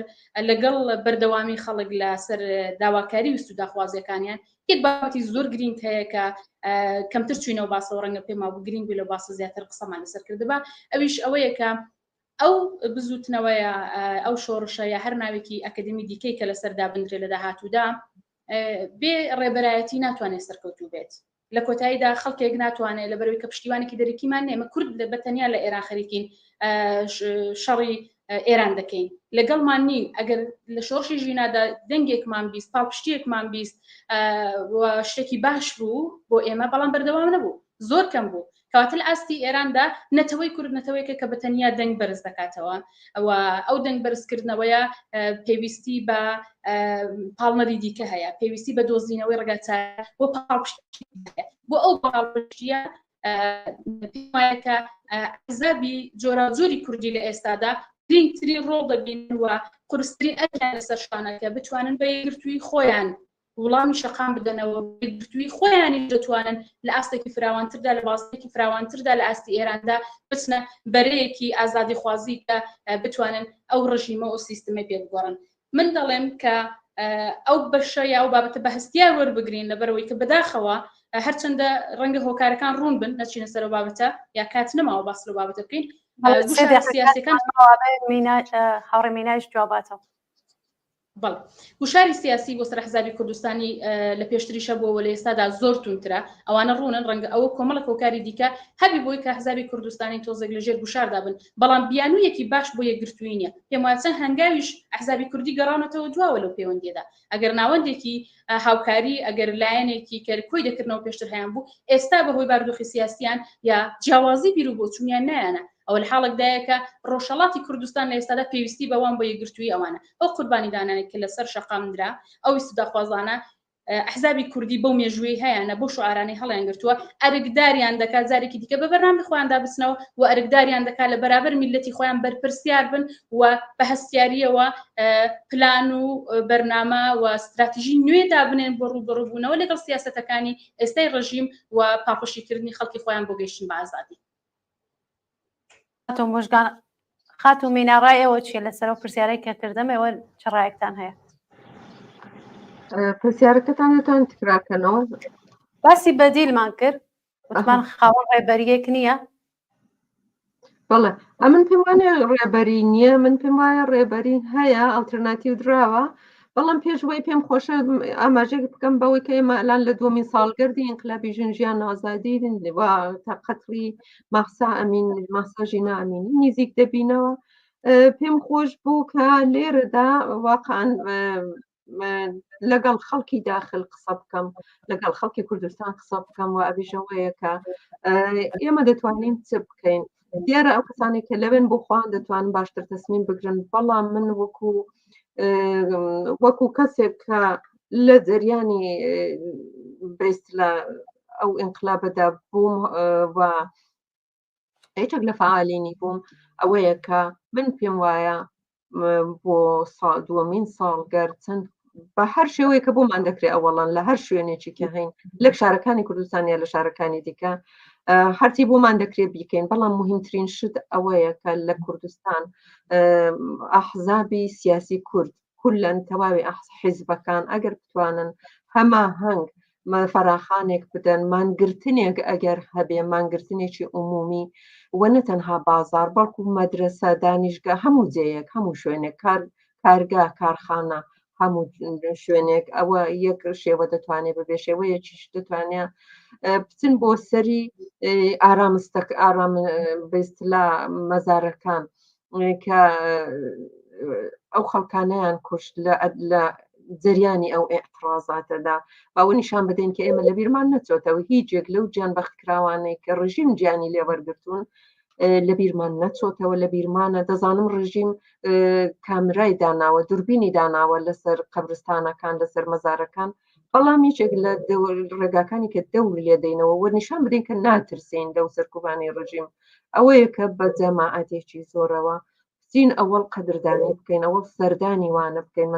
لەگەڵ بەردەوامی خەڵک لەسەر داواکاری ویست و داخوازیەکانیان یەک بابەتی زۆر گرنگ هەیە کە کەمتر چوینەوە باسەوە ڕەنگە پێما بوو گرنگ بوو لە باسە زیاتر قسەمان لەسەر کردبا ئەویش ئەوەیە کە ئەو بزوتنەوەیە ئەو شۆڕشە یا هەر ناوێکی ئەکادمی دیکەی کە لەسەردا بنرێ لە داهاتوودا بێ ڕێبەرایەتی ناتوانێت سەرکەوتوو بێت لە کۆتاییدا خەڵکێک ناتوانێت لەبەرەوەی کە پشتیوانێکی دەرەکیمان نێمە کورد بەتەنیا لە ئێران خەریکین شەڕی ئێران دەکەین لەگەڵمان نین ئەگەر لە شۆڕشی ژینادا دەنگێکمان بیست پاڵپشتیەکمان بیست شتێکی باش بوو بۆ ئێمە بەڵام بەردەوام نەبوو زۆر کەم بوو کەواتە لە ئاستی ئێراندا نەتەوەی کورد نەتەوەیەکە کە بەتەنیا دەنگ بەرز دەکاتەوە ئەو دەنگ بەرزکردنەوەیە پێویستی بە پاڵنەری دیکە هەیە پێویستی بە دۆزینەوەی ڕگاچار بۆ پاڵپشتی بۆ ئەو پاڵپشتیە پێمایەکە ئەحزابی جۆرە زۆری کوردی لە ئێستادا گرنگترین ڕۆڵ دەبینن و قورسترین ئەجیان لەسەر شانەکە بتوانن بە یەکگرتووی خۆیان وڵامی شەقام بدەنەوە یەکگرتووی خۆیانی دەتوانن لە ئاستێکی فراوانتردا لە بازارێکی فراوانتردا لە ئاستی ئێراندا بچنە بەرەیەکی ئازادی خوازی کە بتوانن ئەو ڕژیمە و سیستەمە پێ بگۆڕن من دەڵێم کە ئەو بەشە یا ئەو بابەتە بەهەستیار وەربگرین لەبەرەوەی کە بەداخەوە هەرچەندە ڕەنگە هۆکارەکان ڕوون بن نەچینە سەر بابەتە یا کات نەماوە باس لە بابەتە بکەین سیاسەکان هاوڕێ مینایش جواباتەوە بەڵ وشاری سیاسی بۆ سەر حزابی کوردستانی لە پێشتریشە بۆەوە لە ئێستادا زۆر تونترە ئەوانە ڕوونن ڕەنگە ئەوە کۆمەڵە کۆکاری دیکە هەبی بۆی کە حزابی کوردستانی تۆزێک لەژێر گوشاردا بن بەڵام بیانوویەکی باش بۆ یەکگرتووی نیە پێم وایە چەند هەنگاویش حزابی کوردی گەڕاونەتەوە دواوە لەو پەیوەندیەدا ئەگەر ناوەندێکی هاوکاری ئەگەر لایەنێکی کۆی دەکردنەوە پێشتر هەیان بوو ئێستا بەهۆی بارودۆخی سیاسیان یا جیاوازی بیر و بۆچوونیان نایەنە ئەو لە حاڵێکدایە کە ڕۆژهەڵاتی کوردستان لە ئێستادا پێویستی بەوان بۆ یەکگرتووی ئەوانە ئەو قوربانی دانانێک کە لەسەر شەقامدرا ئەو ویستوداخوازانە حزابی کوردی بەو مێژووی هەیەە بۆ شعارانی هەڵیان گرتووە ئەرکداریان دەکات جارێکی دیکە بە بەرنامەی خۆیاندا بچنەوە و ئەرکداریان دەکات لە بەرابەر میلەتی خۆیان بەرپرسیار بن و بە هەستیاریەوە پلان و بەرنامە و استراتیژی نوێدا بنێن بۆ ڕووبەڕووبوونەوە لەگەڵ سیاسەتەکانی ئێستای ڕژیم و پاپۆشیکردنی خەڵکی خۆیان بۆ گەیشتن بە ئازادی مژگان خات و میناڕای ئێوە چیە لەسەر و پرسیارەی کە کردم ئێوە چ ڕایەکتان هەیە پرسیارەکەتان دەتوان تکرارکەنەوە باسی بەدیلمان کرد وتمان خاوەن ڕێبەریەک نییە بەڵێ ئەمن پێم وانێ ڕێبەری نییە من پێم وایە ڕێبەری هەیە ئەڵتەرناتیو دراوە بەڵام پێشوەی پێم خۆشە ئاماژێک بکەم بەوەی کە ئێمە ئەلان لە دووەمین ساڵگەردی ئینقلابی ژنجیان ئازادی تا قەتڵی مەحسا ئەمین مەحسا ژینا ئەمینی نزیک دەبینەوە پێم خۆش بوو کە لێرەدا واقعاً لەگەڵ خەڵکی داخل قسە بکەم لەگەڵ خەڵکی کوردستان قسە بکەم و ئەبیژەوەیە کە ئێمە دەتوانین چ بکەین دیارە ئەو کەسانی کە لەوێن بۆ خۆیان دەتوانن باشتر تەسمیم بگرن بەڵام من وەکو کەسێک کە لە جەریانی بەست لە ئەو ئینقلابەدا بووم و هیچێک لە فعالینی بووم ئەوەیە کە من پێم وایە بۆ دووەمین ساڵگەر چەند بە هەر شێوەیە کە بۆمان دەکرێت ئەوەڵەن لە هەر شوێنێکی کە هەین لە شارەکانی کوردستان یا لە شارەکانی دیکە هەرچی بۆمان دەکرێت بیکەین بەڵام مهمترین شت ئەوەیە کە لە کوردستان ئەحزابی سیاسی کورد کولەن تەواوی حیزبەکان ئەگەر بتوانن هەماهەنگ فەراخانێک بدەن مانگرتنێک ئەگەر هەبێ مانگرتنێکی عمومی و نەتەنها بازار بەڵکو مەدرسە دانیشگا هەموو جەیەک هەموو شوێنێک کارگا کارخانە هەموو شوێنێک ئەوە یەک شێوە دەتوانێت بەبێ شێوەیەکیش دەتوانێت بچن بۆ سەری ئارام بەستلا مەزارەکان کە ئەو خەڵکانیان کوشت لە جریانی ئەو ئێعترازاتەدا باوە نیشان بدەین کە ئێمە لە بیرمان نەچۆتەوە هیچێک لەو گیان بەختکراوانەی کە ڕژیم گیانی لێوەرگرتوون لە بیرمان نەچۆتەوە لە بیرمانە دەزانم ڕژیم کامرای داناوە دوربینی داناوە لەسەر قەبرستانەکان لەسەر مەزارەکان بەڵام هیچێک لە ڕێگاکانی کە دەور لێدەینەوە وە نیشان بدەین کە ناترسین لەو سەرکوبانی ڕژیم ئەوەیە کە بە جەماعەتێکی زۆرەوە چین ئەوەڵ قەدردانی بکەین ئەوە سەردانی وانە بکەین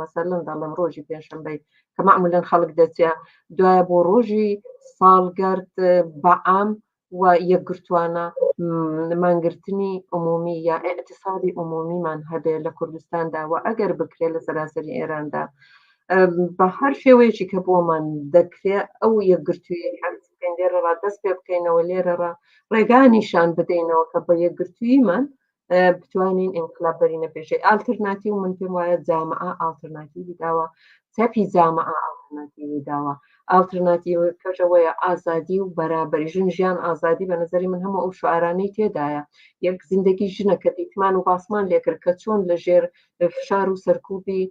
مەسەلەن دەڵم ڕۆژی پێنجشەمبەی کە معمولەن خەڵک دەچێ دوایە بۆ ڕۆژی ساڵگەرد بەعام و یەکگرتوانە مانگرتنی عمومی یا ئێعتیسادی عمومیمان هەبێ لە کوردستاندا و ئەگەر بکرێ لە سەراسەری ئێراندا بە هەر شێوەیەکی کە بۆمان دەکرێت ئەو یەکگرتووی حەز بکەین لێرەڕا دەست پێ بکەینەوە لێرەڕا ڕێگانیشان بدەینەوە کە بە یەکگرتوویمان بتوانین ئینقلاب بەرینە پێشەی ئالترناتیو من پێم وایە جامعە ئالترناتیوی داوە چەپی جامعە ئالترناتیوی داوە ئالترناتیو کەژەوەیە ئازادی و بەرابەری ژیان ئازادی بە نظری من هەموو ئەو شعارانەی تێدایە یەک زیندگی ژنەکە دیتمان و باسمان لێکرد کە چۆن لە ژێر فشار و سەرکوبی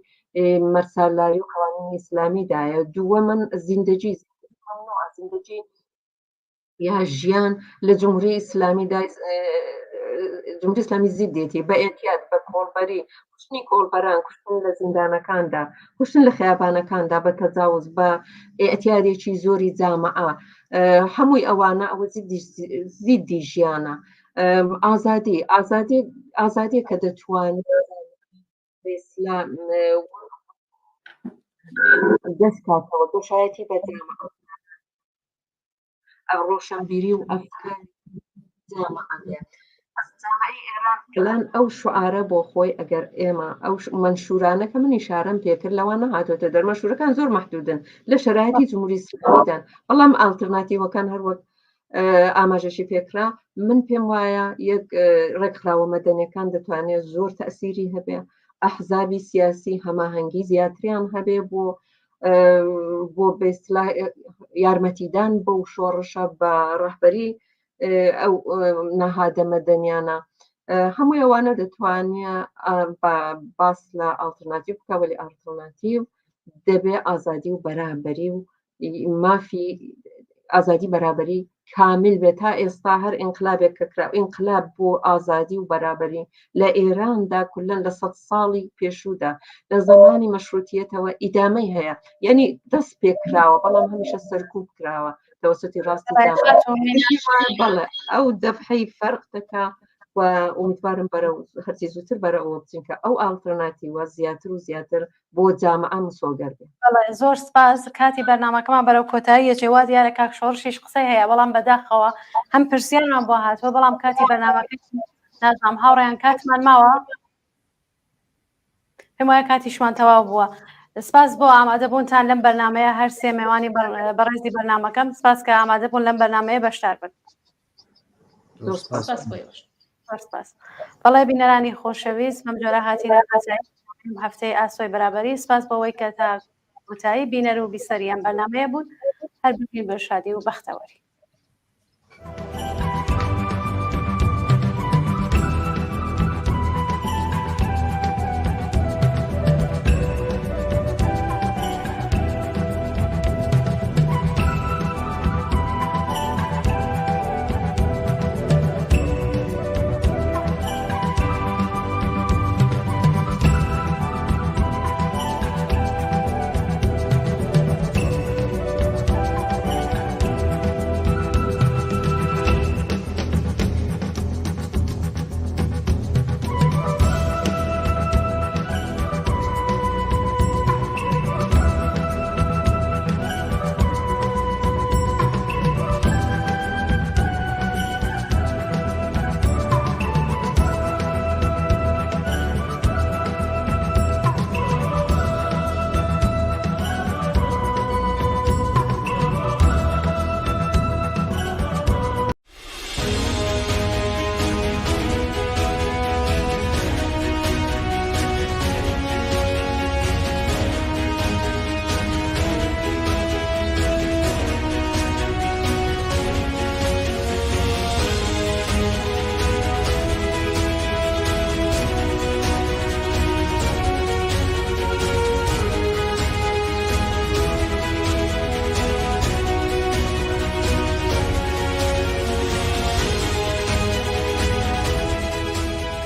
مەرسالاری و قوانینی ئیسلامیدایە دووە من زیندگی یا ژیان لە جمهوری ئیسلامیدا جمهوری ئیسلامی زیدێتی بە ئێتیاد بە کۆڵبەری کوشتنی کۆڵبەران کوشتن لە زیندانەکاندا کوشتن لە خەیابانەکاندا بە تەجاوز بە ئێتیادێکی زۆری جامعە هەمووی ئەوانە ئەوە زیدی ژیانە ئازادی کە دەتوانێت دەست کاتەوە گۆشایەتی بە جامعە ڕۆشنبیری و ئەفکار جامعە جامعەی ئێران پلان ئەو شعارە بۆ خۆی ئەگەر ئێمە ئەو منشورانە کە من ئیشارەم پێکرد لەوانە هاتوۆتە دەرمەشورەکان زۆر مەحدودن لە شەرایەتی جمهوری ئیسلامیدان بەڵام ئالترناتیڤەکان هەروەک ئاماژەشی پێکرا من پێم وایە یەک ڕێکخراوە مەدەنیەکان دەتوانێت زۆر تەئسیری هەبێ ئەحزابی سیاسی هەماهەنگی زیاتریان هەبێ بۆ بەیستلا یارمەتیدان بەو شۆڕشە بە ڕەهبەری ئەو نەهادە مەدەنیانە هەمووی ئەوانە دەتوانێت باس لە ئالترناتیو بکە وەلی ئالترناتیو دەبێ ئازادی و بەرابەری و مافی ئازادی بەرابەری کامل بێت تا ئێستا هەر ئینقلابێک کە کرا ئینقلاب بۆ ئازادی و بەرابەری لە ئێراندا کولەن لە 100 ساڵی پێشوودا لە زمانی مەشروتیەتەوە ئیدامەی هەیە یعنی دەست پێکراوە بەڵام هەمیشە سەرکوب کراوە دەوسەتی ڕاستی بەڵێ ئەو دەفحەی فەرق دەکا و ئومیدوارم بەرەو هەرچی زووتر بەرەوە بچین کە ئەو ئالترناتیوە زیاتر و زیاتر بۆ جامعە مسۆگەر بێت زۆر سپاس کاتی بەرنامەکەمان بەرەو کۆتایی جێوا دیارە کاک شۆڕشیش قسەی هەیە بەڵام بەداخەوە هەم پرسیارمان بۆ هاتووە بەڵام کاتی بەرنامەکە نازانم هاوڕێیان کاتمان ماوە پێم وایە کاتیشمان تەواو بووە سپاس بۆ ئامادەبوونتان لەم بەرنامەیە هەر سێ میوانی بەڕێزی بەرنامەکەم سپاس کە ئامادەبوون لەم بەرنامەیە بەشدار بن سپاس بەڵێ بینەرانی خۆشەویست ئەم جۆرە هاتیە هەفتەی ئاسۆی بەرابەری سپاس بەوەی کە تا کۆتایی بینەر و بیسەریان بەرنامەیە بوون هەر ببین بە شادی و بەختەوەری